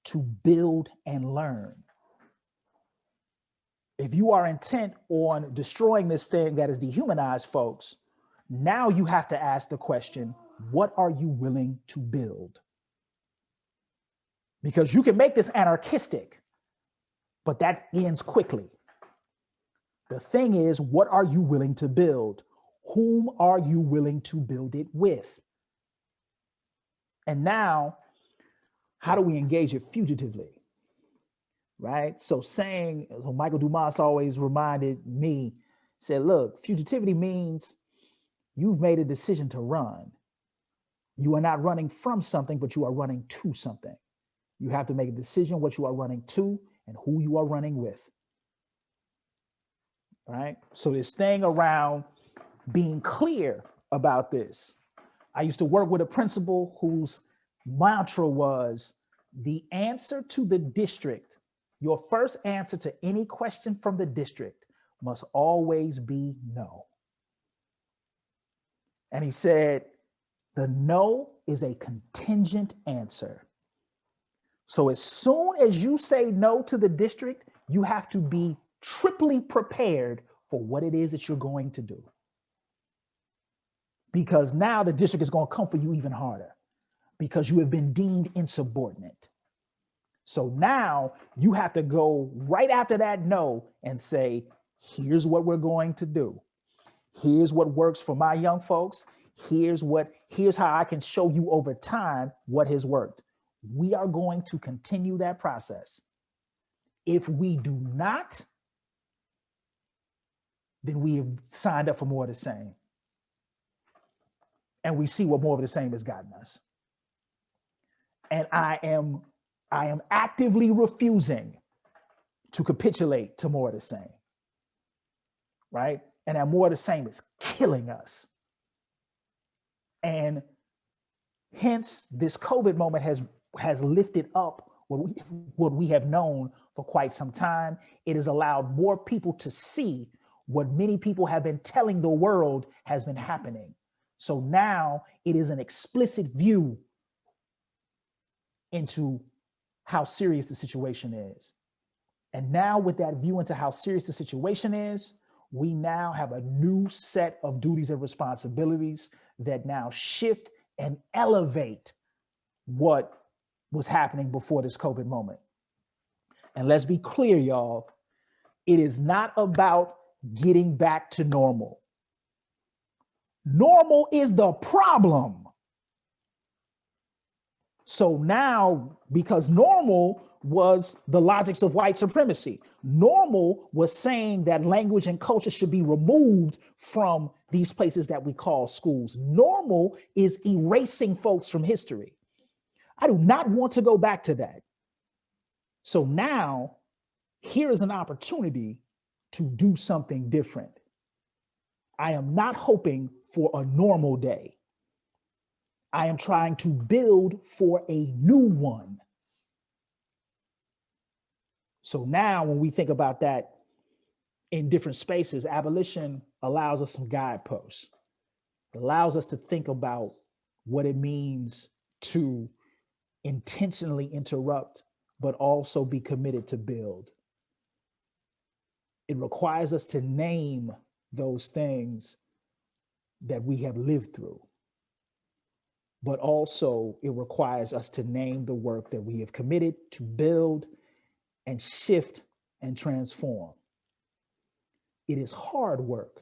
to build and learn. If you are intent on destroying this thing that is dehumanized folks, now you have to ask the question, what are you willing to build? Because you can make this anarchistic, but that ends quickly. The thing is, what are you willing to build? Whom are you willing to build it with? And now, how do we engage it fugitively? Right? So Michael Dumas always reminded me, said, look, fugitivity means you've made a decision to run. You are not running from something, but you are running to something. You have to make a decision what you are running to and who you are running with. Right? So this thing around being clear about this. I used to work with a principal whose mantra was, the answer to the district, your first answer to any question from the district must always be no. And he said, the no is a contingent answer. So as soon as you say no to the district, you have to be triply prepared for what it is that you're going to do. Because now the district is going to come for you even harder because you have been deemed insubordinate. So now you have to go right after that no and say, here's what we're going to do. Here's what works for my young folks. Here's how I can show you over time what has worked. We are going to continue that process. If we do not, then we have signed up for more of the same. And we see what more of the same has gotten us. And I am actively refusing to capitulate to more of the same, right? And that more of the same is killing us. And hence this COVID moment has lifted up what we have known for quite some time. It has allowed more people to see what many people have been telling the world has been happening. So now it is an explicit view into how serious the situation is. And now with that view into how serious the situation is, we now have a new set of duties and responsibilities that now shift and elevate what was happening before this COVID moment. And let's be clear, y'all, it is not about getting back to normal. Normal is the problem. So now, because normal was the logics of white supremacy, normal was saying that language and culture should be removed from these places that we call schools. Normal is erasing folks from history. I do not want to go back to that. So now, here is an opportunity to do something different. I am not hoping for a normal day. I am trying to build for a new one. So now when we think about that in different spaces, abolition allows us some guideposts. It allows us to think about what it means to intentionally interrupt, but also be committed to build. It requires us to name those things that we have lived through. But also it requires us to name the work that we have committed to build and shift and transform. It is hard work.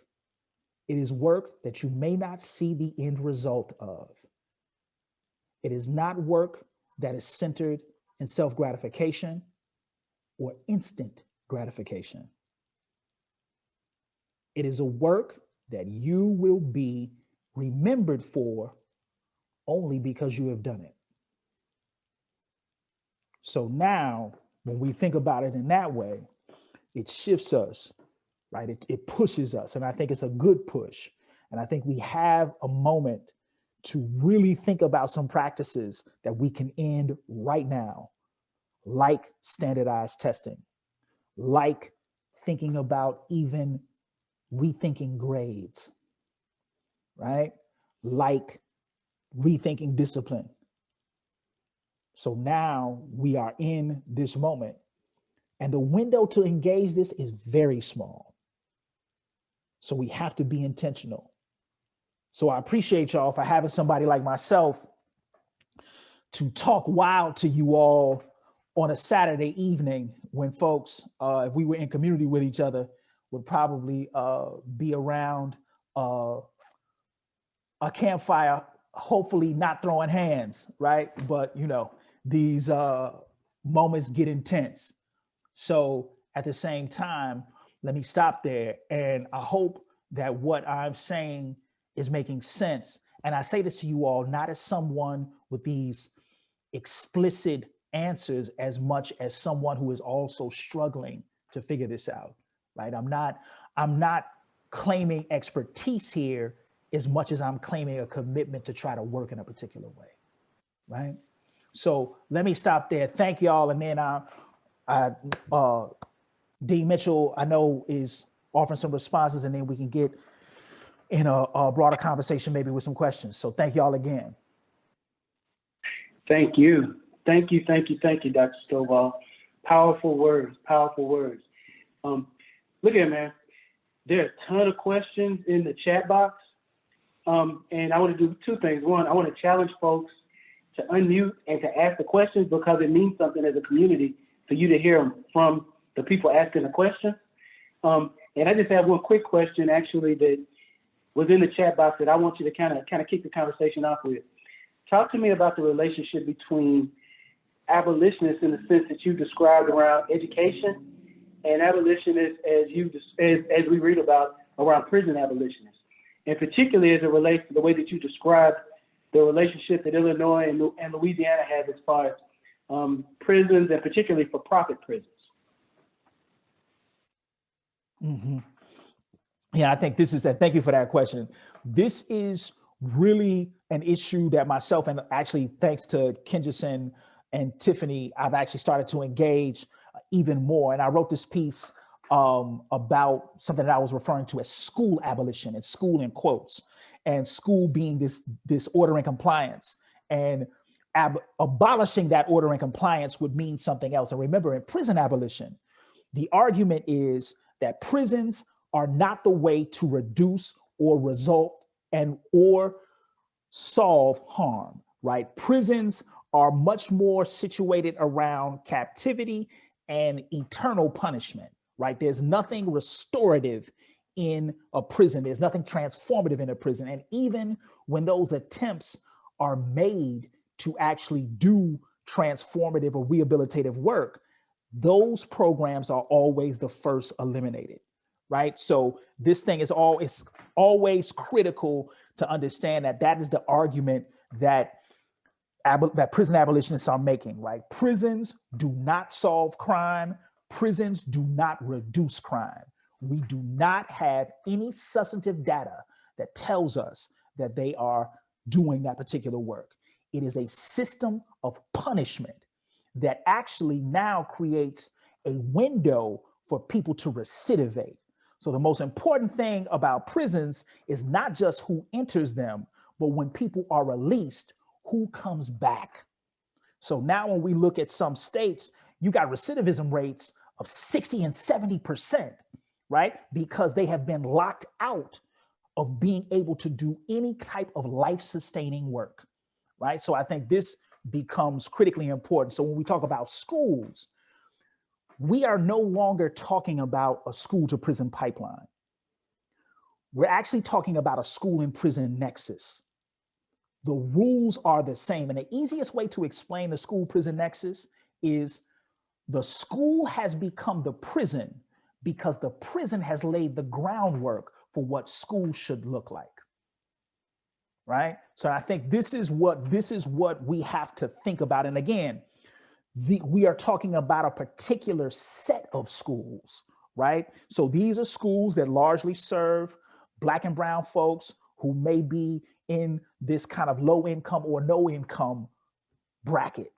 It is work that you may not see the end result of. It is not work that is centered in self-gratification or instant gratification. It is a work that you will be remembered for only because you have done it. So now, when we think about it in that way, it shifts us, right? It pushes us, and I think it's a good push. And I think we have a moment to really think about some practices that we can end right now, like standardized testing, like thinking about even rethinking grades, right? Like rethinking discipline. So now we are in this moment, and the window to engage this is very small. So we have to be intentional. So I appreciate y'all for having somebody like myself to talk wild to you all on a Saturday evening when folks, if we were in community with each other, would probably be around a campfire, hopefully not throwing hands, right? But you know, these moments get intense. So at the same time, let me stop there. And I hope that what I'm saying is making sense. And I say this to you all, not as someone with these explicit answers as much as someone who is also struggling to figure this out, right? I'm not claiming expertise here as much as I'm claiming a commitment to try to work in a particular way, right? So let me stop there. Thank y'all. And then Dean Mitchell, I know, is offering some responses, and then we can get in a broader conversation, maybe with some questions. So thank y'all again. Thank you. Thank you, Dr. Stovall. Powerful words, powerful words. Look at it, man. There are a ton of questions in the chat box. And I want to do two things. One, I want to challenge folks to unmute and to ask the questions, because it means something as a community for you to hear them from the people asking the question. And I just have one quick question, actually, that was in the chat box that I want you to kind of kick the conversation off with. Talk to me about the relationship between abolitionists in the sense that you described around education and abolitionists as we read about around prison abolitionists, and particularly as it relates to the way that you described the relationship that Illinois and Louisiana have as far as prisons, and particularly for-profit prisons. Mm-hmm. Yeah, I think thank you for that question. This is really an issue that myself, and actually thanks to Kinjison and Tiffany, I've actually started to engage even more. And I wrote this piece about something that I was referring to as school abolition, and school in quotes, and school being this order and compliance. And abolishing that order and compliance would mean something else. And remember, in prison abolition, the argument is that prisons are not the way to reduce or result or solve harm, right? Prisons are much more situated around captivity and eternal punishment, right? There's nothing restorative in a prison. There's nothing transformative in a prison. And even when those attempts are made to actually do transformative or rehabilitative work, those programs are always the first eliminated, right? So this thing is always critical to understand that is the argument that prison abolitionists are making, right? Prisons do not solve crime. Prisons do not reduce crime. We do not have any substantive data that tells us that they are doing that particular work. It is a system of punishment that actually now creates a window for people to recidivate. So the most important thing about prisons is not just who enters them, but when people are released, who comes back. So now when we look at some states, you got recidivism rates of 60 and 70%, right? Because they have been locked out of being able to do any type of life-sustaining work, right? So I think this becomes critically important. So when we talk about schools, we are no longer talking about a school to prison pipeline. We're actually talking about a school and prison nexus. The rules are the same. And the easiest way to explain the school prison nexus is the school has become the prison because the prison has laid the groundwork for what school should look like. Right? So I think this is what we have to think about. And again, we are talking about a particular set of schools, right? So these are schools that largely serve Black and brown folks who may be in this kind of low income or no income bracket.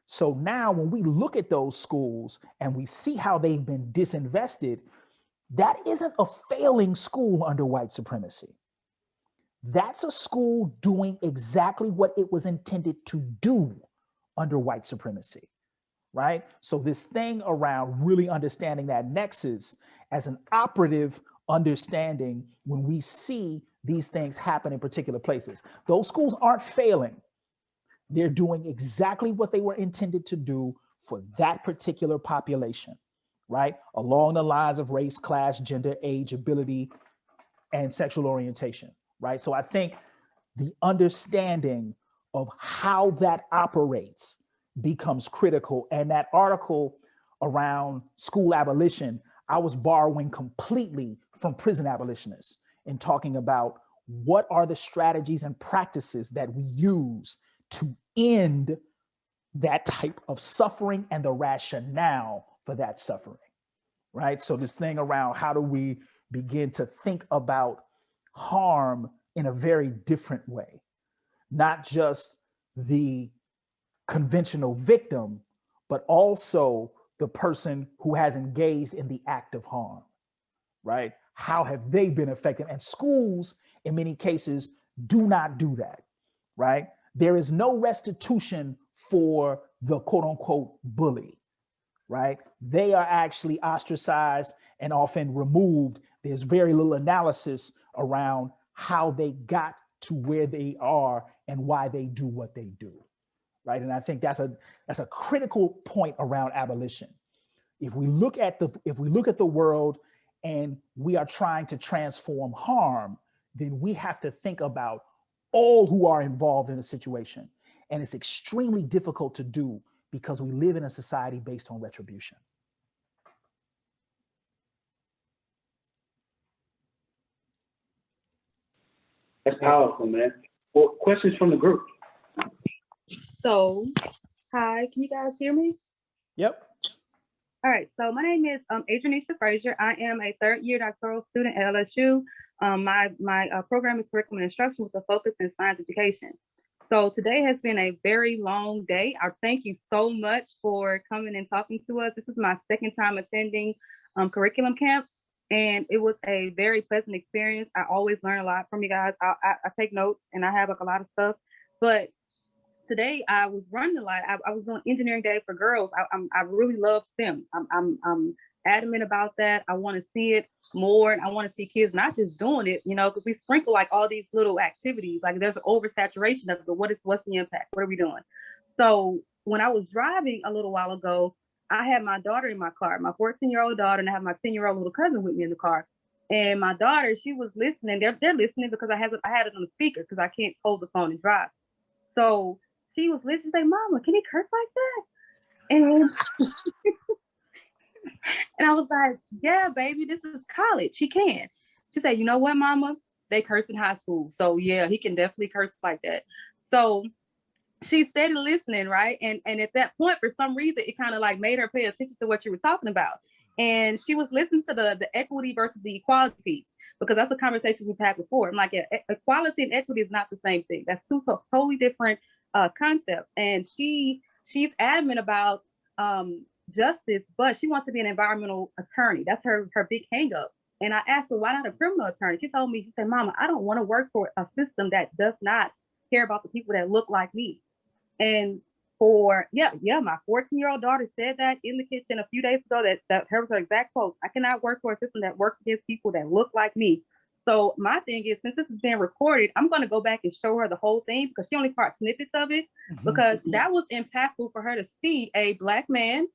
So now when we look at those schools and we see how they've been disinvested, that isn't a failing school under white supremacy. That's a school doing exactly what it was intended to do under white supremacy, right? So this thing around really understanding that nexus as an operative understanding when we see these things happen in particular places. Those schools aren't failing. They're doing exactly what they were intended to do for that particular population, right? Along the lines of race, class, gender, age, ability, and sexual orientation, right? So I think the understanding of how that operates becomes critical. And that article around school abolition, I was borrowing completely from prison abolitionists in talking about what are the strategies and practices that we use to end that type of suffering and the rationale for that suffering, right? So this thing around how do we begin to think about harm in a very different way, not just the conventional victim, but also the person who has engaged in the act of harm, right? How have they been affected? And schools, in many cases, do not do that, right? There is no restitution for the quote unquote bully, right? They are actually ostracized and often removed. There's very little analysis around how they got to where they are and why they do what they do, right? And I think that's a critical point around abolition. If we look at the world and we are trying to transform harm, then we have to think about all who are involved in the situation. And it's extremely difficult to do because we live in a society based on retribution. That's powerful, man. Well, questions from the group? So, hi, can you guys hear me? Yep. All right, so my name is Adrianisha Frazier. I am a third-year doctoral student at LSU. My program is curriculum and instruction with a focus in science education. So today has been a very long day. I thank you so much for coming and talking to us. This is my second time attending curriculum camp, and it was a very pleasant experience. I always learn a lot from you guys. I take notes and I have like a lot of stuff, but today I was running a lot. I was doing engineering day for girls. I really love STEM. I'm adamant about that. I want to see it more, and I want to see kids not just doing it, you know, because we sprinkle like all these little activities. Like there's an oversaturation of the what's the impact? What are we doing? So when I was driving a little while ago, I had my daughter in my car, my 14-year-old daughter, and I have my 10-year-old little cousin with me in the car. And my daughter, she was listening. They're listening because I had it on the speaker because I can't hold the phone and drive. So she was listening. She's like, "Mama, can he curse like that?" And and I was like, "Yeah, baby, this is college. He can." She said, "You know what, Mama? They curse in high school. So yeah, he can definitely curse like that." So she started listening, right? And at that point, for some reason, it kind of like made her pay attention to what you were talking about. And she was listening to the equity versus the equality piece, because that's a conversation we've had before. I'm like, yeah, equality and equity is not the same thing. That's two totally different concepts. And she's adamant about justice, but she wants to be an environmental attorney. That's her big hang up. And I asked her, why not a criminal attorney? She told me, she said, "Mama, I don't want to work for a system that does not care about the people that look like me." And my 14-year-old daughter said that in the kitchen a few days ago, that her was her exact quote. "I cannot work for a system that works against people that look like me." So my thing is, since this is being recorded, I'm going to go back and show her the whole thing, because she only caught snippets of it, because that was impactful for her to see a Black man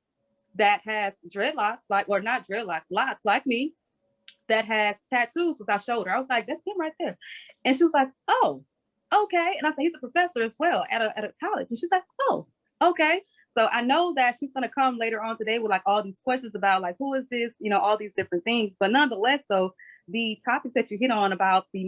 that has dreadlocks, locks like me, that has tattoos. As I showed her, I was like, "That's him right there." And she was like, "Oh, okay." And I said, "He's a professor as well at a college." And she's like, "Oh, okay." So I know that she's going to come later on today with like all these questions about like, who is this, you know, all these different things. But nonetheless, though, the topics that you hit on about the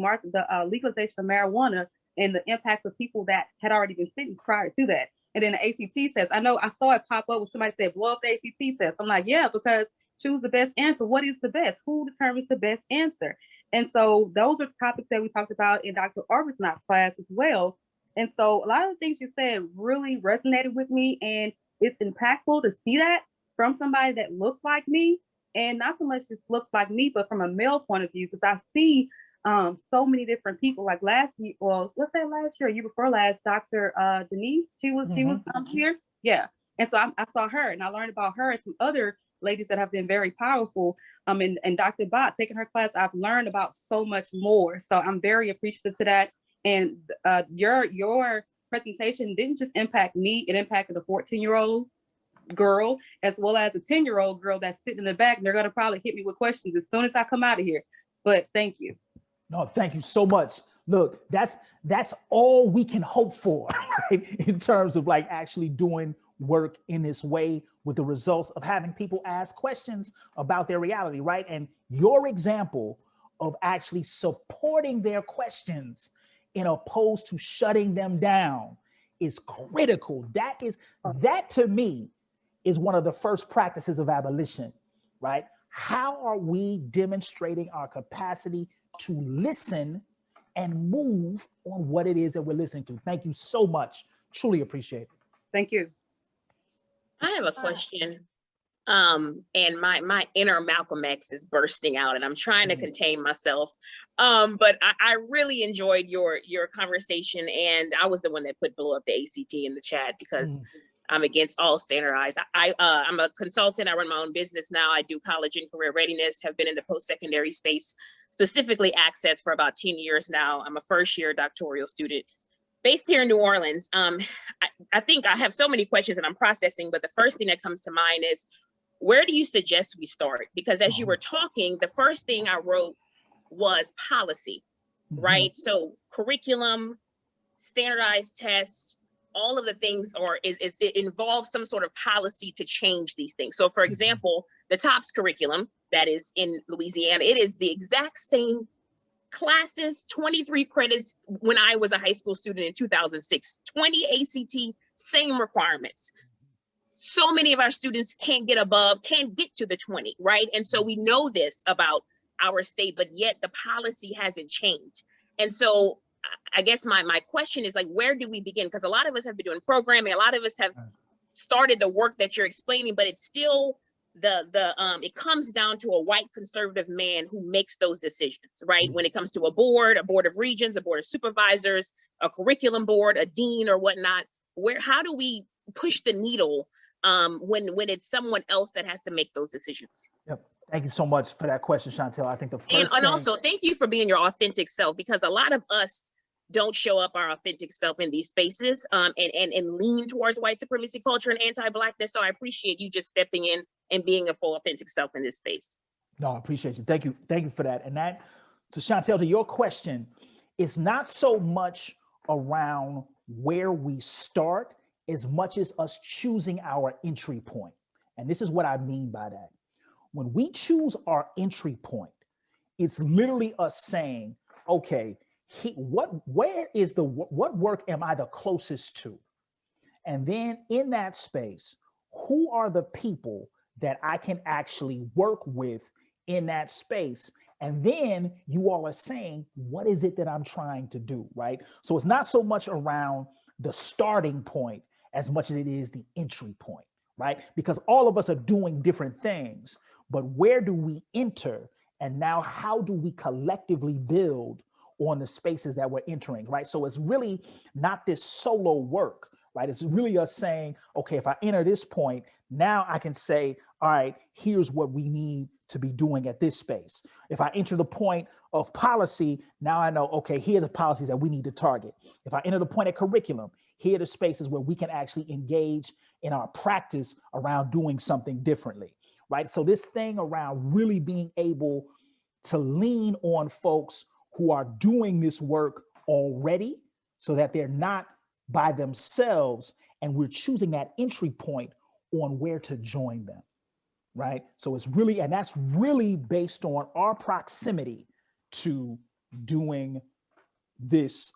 legalization of marijuana and the impact of people that had already been sentenced prior to that. And then the ACT test. I know I saw it pop up when somebody said, "Blow up the ACT test." I'm like, yeah, because choose the best answer. What is the best? Who determines the best answer? And so those are topics that we talked about in Dr. Arbuthnot's class as well. And so a lot of the things you said really resonated with me, and it's impactful to see that from somebody that looks like me, and not so much just looks like me, but from a male point of view, because I see so many different people. Like last year, well, what's that last year? Year before last, Dr. Denise, she was here. Yeah. And so I saw her and I learned about her and some other ladies that have been very powerful. And Dr. Bott, taking her class, I've learned about so much more. So I'm very appreciative to that. And your presentation didn't just impact me, it impacted a 14-year-old girl as well as a 10-year-old girl that's sitting in the back. And they're gonna probably hit me with questions as soon as I come out of here. But thank you. No, thank you so much. Look, that's all we can hope for, right? In terms of like actually doing work in this way with the results of having people ask questions about their reality, right? And your example of actually supporting their questions in opposed to shutting them down is critical. That to me is one of the first practices of abolition, right? How are we demonstrating our capacity to listen and move on what it is that we're listening to? Thank you so much. Truly appreciate it. Thank you. I have a question. And my inner Malcolm X is bursting out and I'm trying to contain myself. But I really enjoyed your conversation, and I was the one that blew up the ACT in the chat because I'm against all standardized. I'm a consultant. I run my own business now. I do college and career readiness, have been in the post-secondary space, specifically access, for about 10 years now. I'm a first-year doctoral student based here in New Orleans. I think I have so many questions and I'm processing, but the first thing that comes to mind is, where do you suggest we start? Because as you were talking, the first thing I wrote was policy, right? So curriculum, standardized tests, all of the things, it involves some sort of policy to change these things. So for example, the TOPS curriculum that is in Louisiana, it is the exact same classes, 23 credits when I was a high school student in 2006, 20 ACT, same requirements. So many of our students can't get to the 20, right? And so we know this about our state, but yet the policy hasn't changed. And so I guess my question is, like, where do we begin? Because a lot of us have been doing programming, a lot of us have started the work that you're explaining, but it's still it comes down to a white conservative man who makes those decisions, right? When it comes to a board of regents, a board of supervisors, a curriculum board, a dean or whatnot, how do we push the needle when it's someone else that has to make those decisions? Yep. Thank you so much for that question, Chantel. I think the first and also thank you for being your authentic self, because a lot of us don't show up our authentic self in these spaces and lean towards white supremacy culture and anti-Blackness. So I appreciate you just stepping in and being a full authentic self in this space. No, I appreciate you. Thank you. Thank you for that. And that, to Chantel, to your question, it's not so much around where we start as much as us choosing our entry point. And this is what I mean by that. When we choose our entry point, it's literally us saying, okay, what work am I the closest to? And then in that space, who are the people that I can actually work with in that space? And then you all are saying, what is it that I'm trying to do, right? So it's not so much around the starting point as much as it is the entry point, right? Because all of us are doing different things, but where do we enter? And now how do we collectively build on the spaces that we're entering, right? So it's really not this solo work, right? It's really us saying, okay, if I enter this point, now I can say, all right, here's what we need to be doing at this space. If I enter the point of policy, now I know, okay, here are the policies that we need to target. If I enter the point of curriculum, here are the spaces where we can actually engage in our practice around doing something differently, right? So this thing around really being able to lean on folks who are doing this work already so that they're not by themselves, and we're choosing that entry point on where to join them, right? So it's really, and that's really based on our proximity to doing this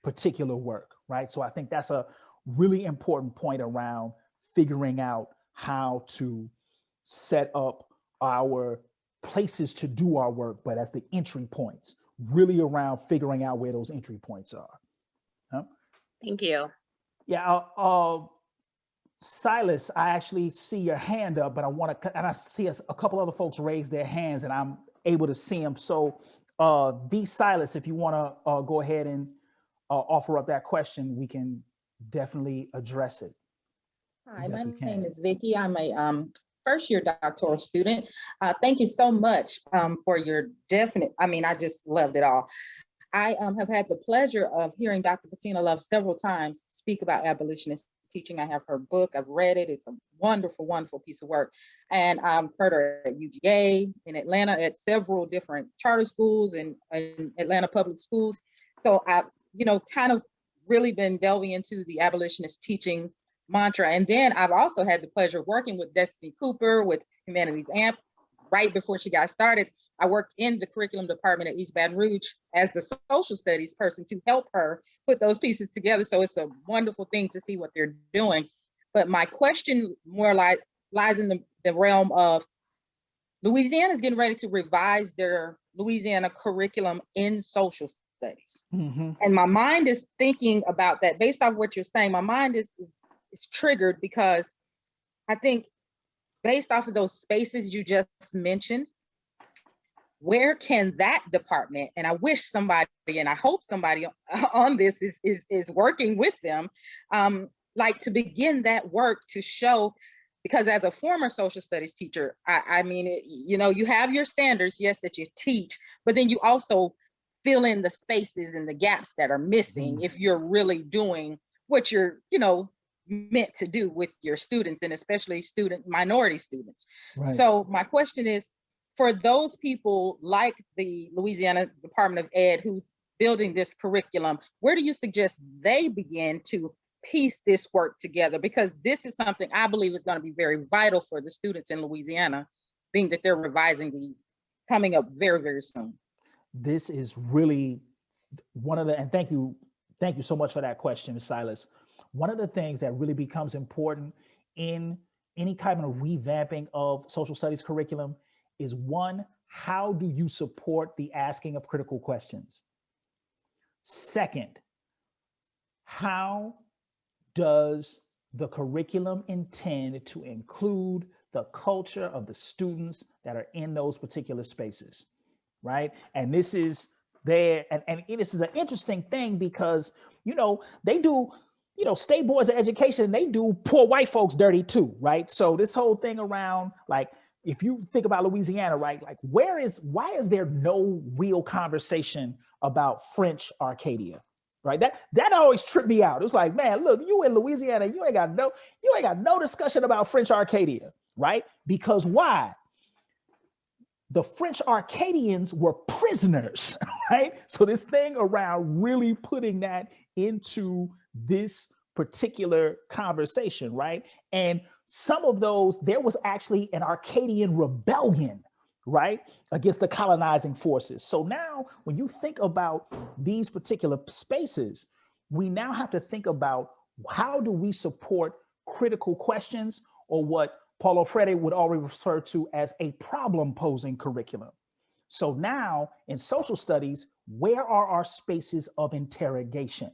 particular work, right? So I think that's a really important point around figuring out how to set up our places to do our work, but as the entry points, really around figuring out where those entry points are. Huh? Thank you. Yeah, Silas, I actually see your hand up, but and I see a couple other folks raise their hands, and I'm able to see them. So, V. Silas, if you want to go ahead and offer up that question, we can definitely address it. Hi, my name is Vicki. I'm a first-year doctoral student. Thank you so much for your I just loved it all. I have had the pleasure of hearing Dr. Patina Love several times speak about abolitionist teaching. I have her book. I've read it. It's a wonderful, wonderful piece of work. And I've heard her at UGA, in Atlanta, at several different charter schools and Atlanta public schools. So I've, kind of really been delving into the abolitionist teaching mantra. And then I've also had the pleasure of working with Destiny Cooper with Humanities AMP. Right before she got started, I worked in the curriculum department at East Baton Rouge as the social studies person to help her put those pieces together. So it's a wonderful thing to see what they're doing. But my question more lies in the realm of Louisiana is getting ready to revise their Louisiana curriculum in social studies. Mm-hmm. And my mind is thinking about that based off what you're saying. My mind is triggered because I think based off of those spaces you just mentioned, where can that department, and I wish somebody, and I hope somebody on this is working with them, like to begin that work to show, because as a former social studies teacher, you have your standards, yes, that you teach, but then you also fill in the spaces and the gaps that are missing if you're really doing what you're, meant to do with your students, and especially minority students. Right. So my question is, for those people like the Louisiana Department of Ed who's building this curriculum, where do you suggest they begin to piece this work together? Because this is something I believe is going to be very vital for the students in Louisiana, being that they're revising these coming up very, very soon. This is really one of the, and thank you so much for that question, Silas. One of the things that really becomes important in any kind of revamping of social studies curriculum is, one, how do you support the asking of critical questions? Second, how does the curriculum intend to include the culture of the students that are in those particular spaces, right? And this is there, and this is an interesting thing because, they do, state boards of education, they do poor white folks dirty too, right? So this whole thing around, like, if you think about Louisiana, right, like why is there no real conversation about French Arcadia, right? That always tripped me out. It was like, man, look, you in Louisiana, you ain't got no discussion about French Arcadia, right? Because why? The French Arcadians were prisoners, right? So this thing around really putting that into this particular conversation, right? And some of those, there was actually an Arcadian rebellion, right, against the colonizing forces. So now when you think about these particular spaces, we now have to think about how do we support critical questions, or what Paulo Freire would already refer to as a problem-posing curriculum. So now in social studies, where are our spaces of interrogation?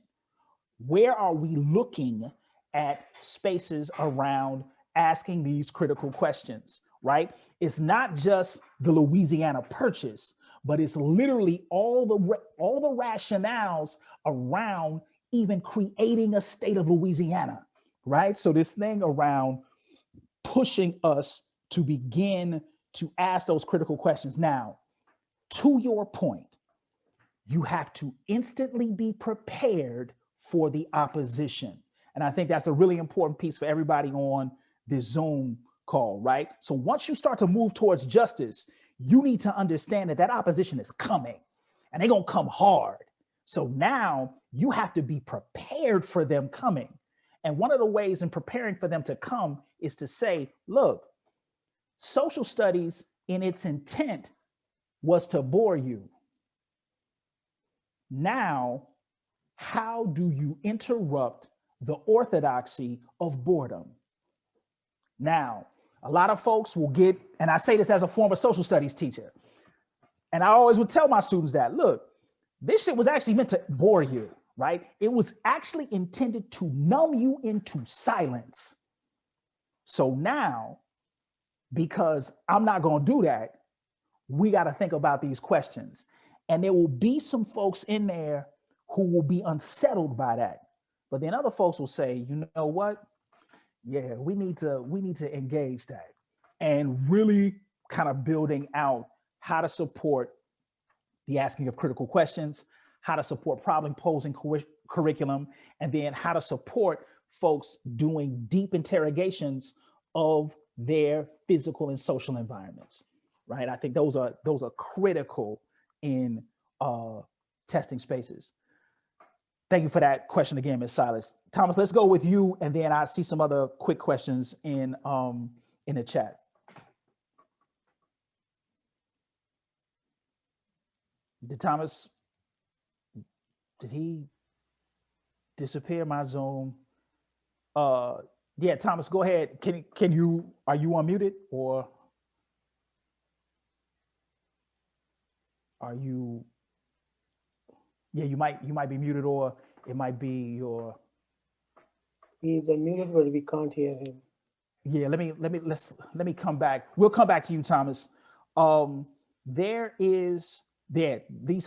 Where are we looking at spaces around asking these critical questions, right? It's not just the Louisiana Purchase, but it's literally all the rationales around even creating a state of Louisiana, right? So this thing around pushing us to begin to ask those critical questions. Now, to your point, you have to instantly be prepared for the opposition. And I think that's a really important piece for everybody on this Zoom call, right? So once you start to move towards justice, you need to understand that opposition is coming, and they're gonna come hard. So now you have to be prepared for them coming. And one of the ways in preparing for them to come is to say, look, social studies in its intent was to bore you. Now, how do you interrupt the orthodoxy of boredom? Now, A lot of folks will get, and I say this as a former social studies teacher, and I always would tell my students that, look, this shit was actually meant to bore you, right? It was actually intended to numb you into silence. So now, because I'm not going to do that, we got to think about these questions. And there will be some folks in there who will be unsettled by that. But then other folks will say, you know what? Yeah, we need to engage that, and really kind of building out how to support the asking of critical questions, how to support problem posing curriculum, and then how to support folks doing deep interrogations of their physical and social environments, right? I think those are critical in testing spaces. Thank you for that question again, Ms. Silas. Thomas, let's go with you, and then I see some other quick questions in the chat. Did he disappear my Zoom? Yeah, Thomas, go ahead. Are you unmuted, or are you? Yeah, you might be muted, or it might be your. He's unmuted, but we can't hear him. Yeah, let me come back. We'll come back to you, Thomas. These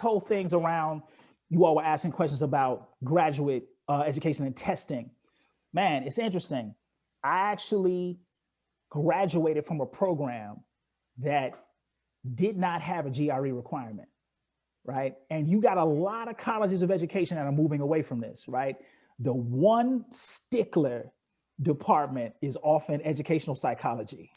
whole things around, you all were asking questions about graduate education and testing. Man, it's interesting. I actually graduated from a program that did not have a GRE requirement, right? And you got a lot of colleges of education that are moving away from this, right? The one stickler department is often educational psychology.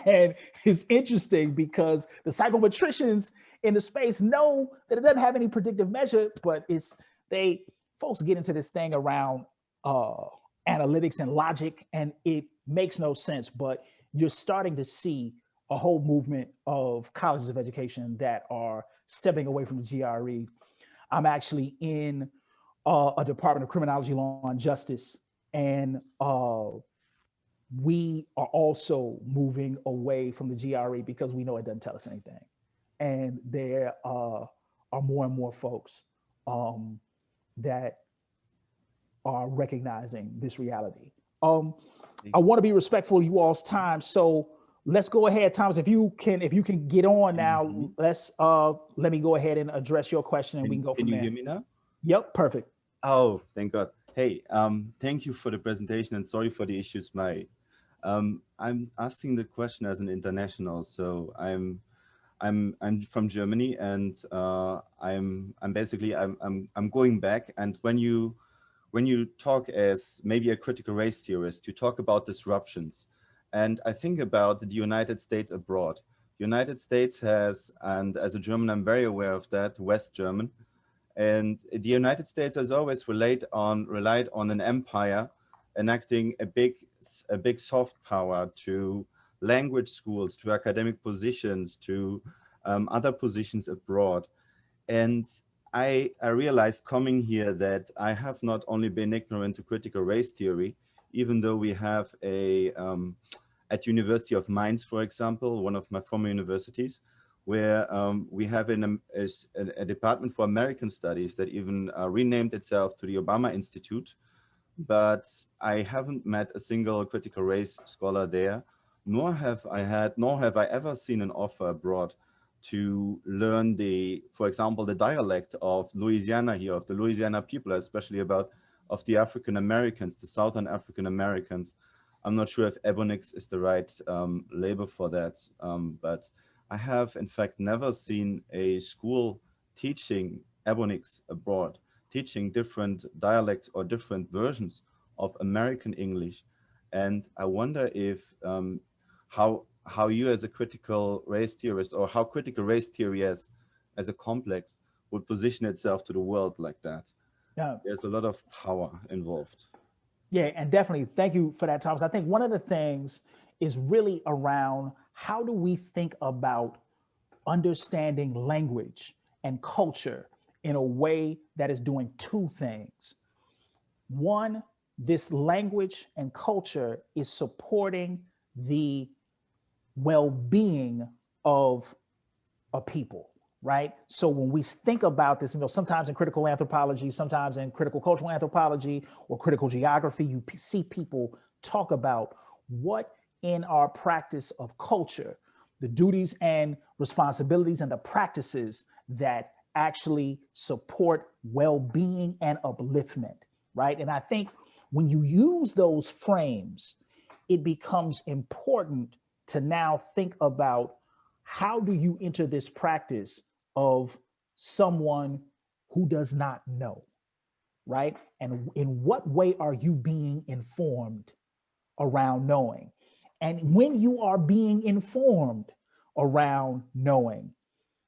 And it's interesting because the psychometricians in the space know that it doesn't have any predictive measure, but folks get into this thing around analytics and logic, and it makes no sense, but you're starting to see a whole movement of colleges of education that are stepping away from the GRE. I'm actually in a Department of Criminology, Law, and Justice, and we are also moving away from the GRE because we know it doesn't tell us anything. And there are more and more folks that are recognizing this reality. I want to be respectful of you all's time, so let's go ahead, Thomas. If you can get on now, let me go ahead and address your question, and we can go from there. Can you hear me now? Yep, perfect. Oh, thank God. Hey, thank you for the presentation, and sorry for the issues. I'm asking the question as an international, so I'm from Germany, and I'm going back. And when you talk as maybe a critical race theorist, you talk about disruptions, and I think about the United States abroad. The United States has, and as a German, I'm very aware of that, West German, and the United States has always relied on an empire enacting a big soft power to language schools, to academic positions, to other positions abroad. And I realized coming here that I have not only been ignorant to critical race theory, even though we have at University of Mainz, for example, one of my former universities, where we have a department for American studies that even renamed itself to the Obama Institute. But I haven't met a single critical race scholar there, nor have I ever seen an offer abroad to learn for example, the dialect of Louisiana here, of the Louisiana people, especially of the African Americans, the Southern African Americans. I'm not sure if Ebonics is the right label for that, but I have in fact never seen a school teaching Ebonics abroad, teaching different dialects or different versions of American English. And I wonder if how you as a critical race theorist, or how critical race theory as a complex would position itself to the world like that. Yeah. There's a lot of power involved. Yeah, and definitely thank you for that, Thomas. I think one of the things is really around how do we think about understanding language and culture in a way that is doing two things. One, this language and culture is supporting the well-being of a people, right? So when we think about this, sometimes in critical anthropology, sometimes in critical cultural anthropology or critical geography, you see people talk about what in our practice of culture, the duties and responsibilities and the practices that actually support well-being and upliftment, right? And I think when you use those frames, it becomes important to now think about how do you enter this practice of someone who does not know, right? And in what way are you being informed around knowing? And when you are being informed around knowing,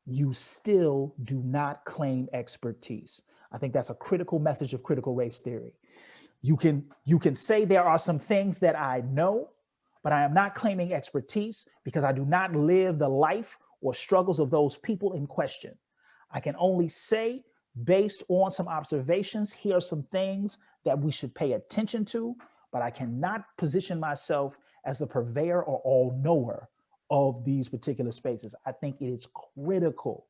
you still do not claim expertise. I think that's a critical message of critical race theory. You can say there are some things that I know, but I am not claiming expertise because I do not live the life or struggles of those people in question. I can only say, based on some observations, here are some things that we should pay attention to, but I cannot position myself as the purveyor or all-knower of these particular spaces. I think it is critical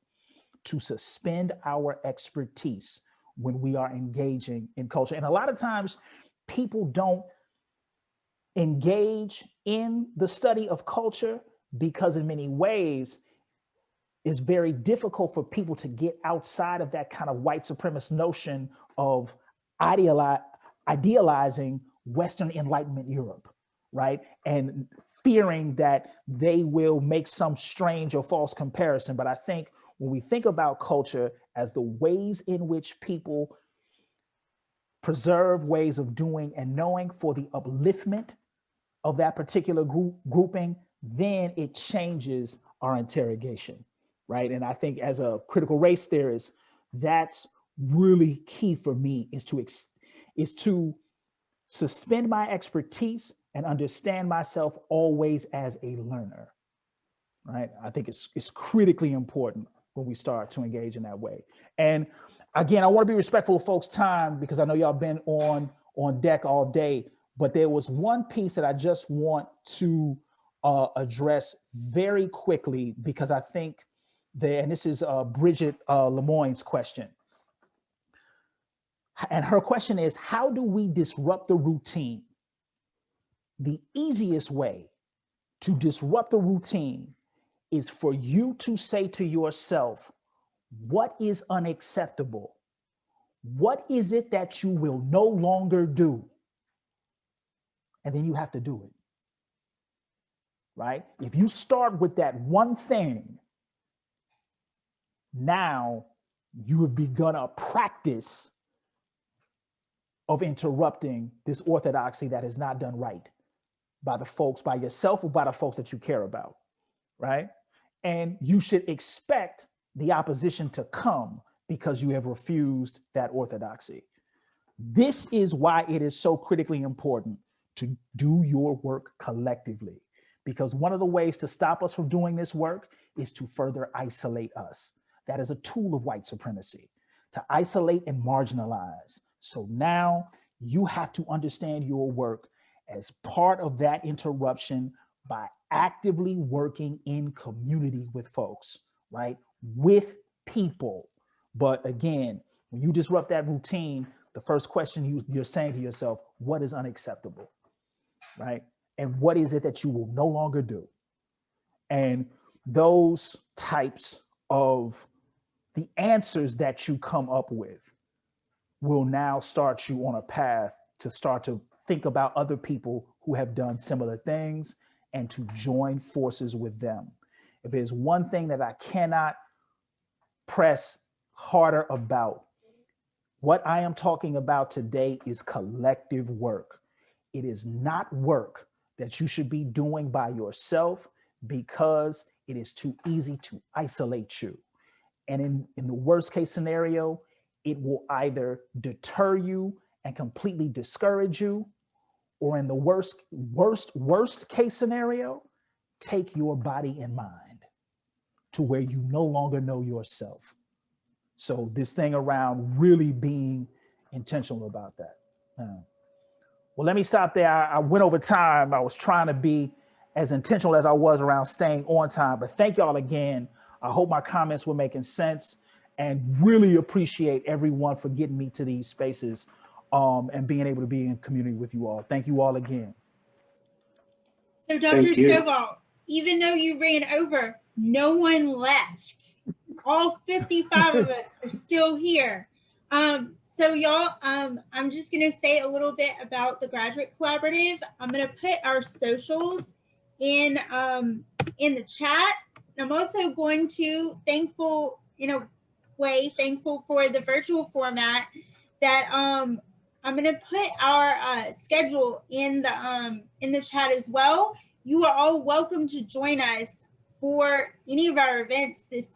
to suspend our expertise when we are engaging in culture. And a lot of times people don't engage in the study of culture because in many ways it's very difficult for people to get outside of that kind of white supremacist notion of idealizing Western Enlightenment Europe, right? And fearing that they will make some strange or false comparison. But I think when we think about culture as the ways in which people preserve ways of doing and knowing for the upliftment of that particular grouping, then it changes our interrogation, right? And I think as a critical race theorist, that's really key for me, is to suspend my expertise and understand myself always as a learner, right? I think it's critically important when we start to engage in that way. And again, I want to be respectful of folks' time because I know y'all been on deck all day, but there was one piece that I just want to address very quickly because I think and this is Bridget Lemoyne's question. And her question is, how do we disrupt the routine? The easiest way to disrupt the routine is for you to say to yourself, what is unacceptable? What is it that you will no longer do? And then you have to do it, right? If you start with that one thing, now you have begun a practice of interrupting this orthodoxy that is not done right by the folks, by yourself or by the folks that you care about, right? And you should expect the opposition to come because you have refused that orthodoxy. This is why it is so critically important to do your work collectively, because one of the ways to stop us from doing this work is to further isolate us. That is a tool of white supremacy, to isolate and marginalize. So now you have to understand your work as part of that interruption by actively working in community with folks, right? With people. But again, when you disrupt that routine, the first question you're saying to yourself, what is unacceptable, right? And what is it that you will no longer do? And those types of the answers that you come up with will now start you on a path to start to think about other people who have done similar things and to join forces with them. If there's one thing that I cannot press harder about, what I am talking about today is collective work. It is not work that you should be doing by yourself because it is too easy to isolate you. And in the worst case scenario, it will either deter you and completely discourage you, or in the worst case scenario, take your body and mind to where you no longer know yourself. So this thing around really being intentional about that. Well, let me stop there. I went over time. I was trying to be as intentional as I was around staying on time. But thank y'all again. I hope my comments were making sense, and really appreciate everyone for getting me to these spaces and being able to be in community with you all. Thank you all again. So Dr. Thank you. Stovall, even though you ran over, no one left. All 55 of us are still here. So y'all, I'm just gonna say a little bit about the Graduate Collaborative. I'm gonna put our socials in the chat. I'm also going to thankful for the virtual format that I'm gonna put our schedule in the chat as well. You are all welcome to join us for any of our events this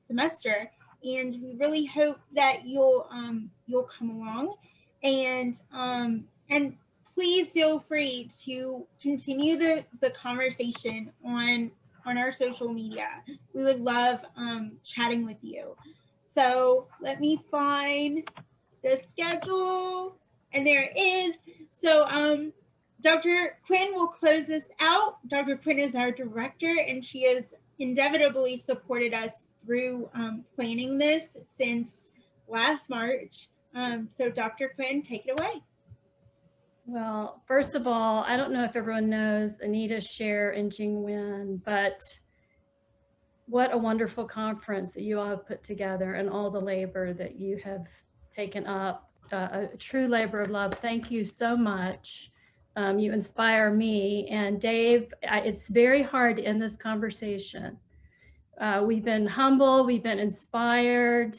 semester, and we really hope that you'll come along, and please feel free to continue the conversation on our social media. We would love chatting with you. So let me find the schedule, and there it is. So Dr. Quinn will close us out. Dr. Quinn is our director, and she has inevitably supported us through planning this since last March. So Dr. Quinn, take it away. Well, first of all, I don't know if everyone knows Anita, Cher, and Jing Wen, but what a wonderful conference that you all have put together, and all the labor that you have taken up, a true labor of love. Thank you so much. You inspire me. And Dave, it's very hard to end this conversation. We've been humble, we've been inspired,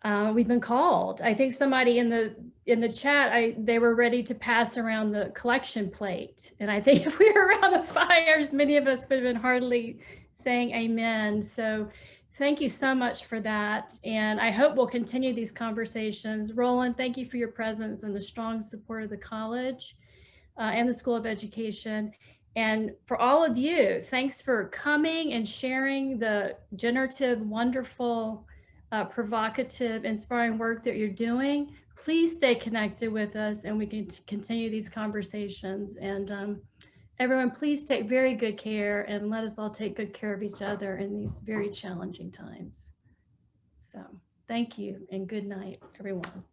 we've been called. I think somebody in the chat, they were ready to pass around the collection plate. And I think if we were around the fires, many of us would have been hardly saying amen. So thank you so much for that. And I hope we'll continue these conversations. Roland, thank you for your presence and the strong support of the college and the School of Education. And for all of you, thanks for coming and sharing the generative, wonderful, provocative, inspiring work that you're doing. Please stay connected with us, and we can continue these conversations. And everyone, please take very good care, and let us all take good care of each other in these very challenging times. So thank you, and good night, everyone.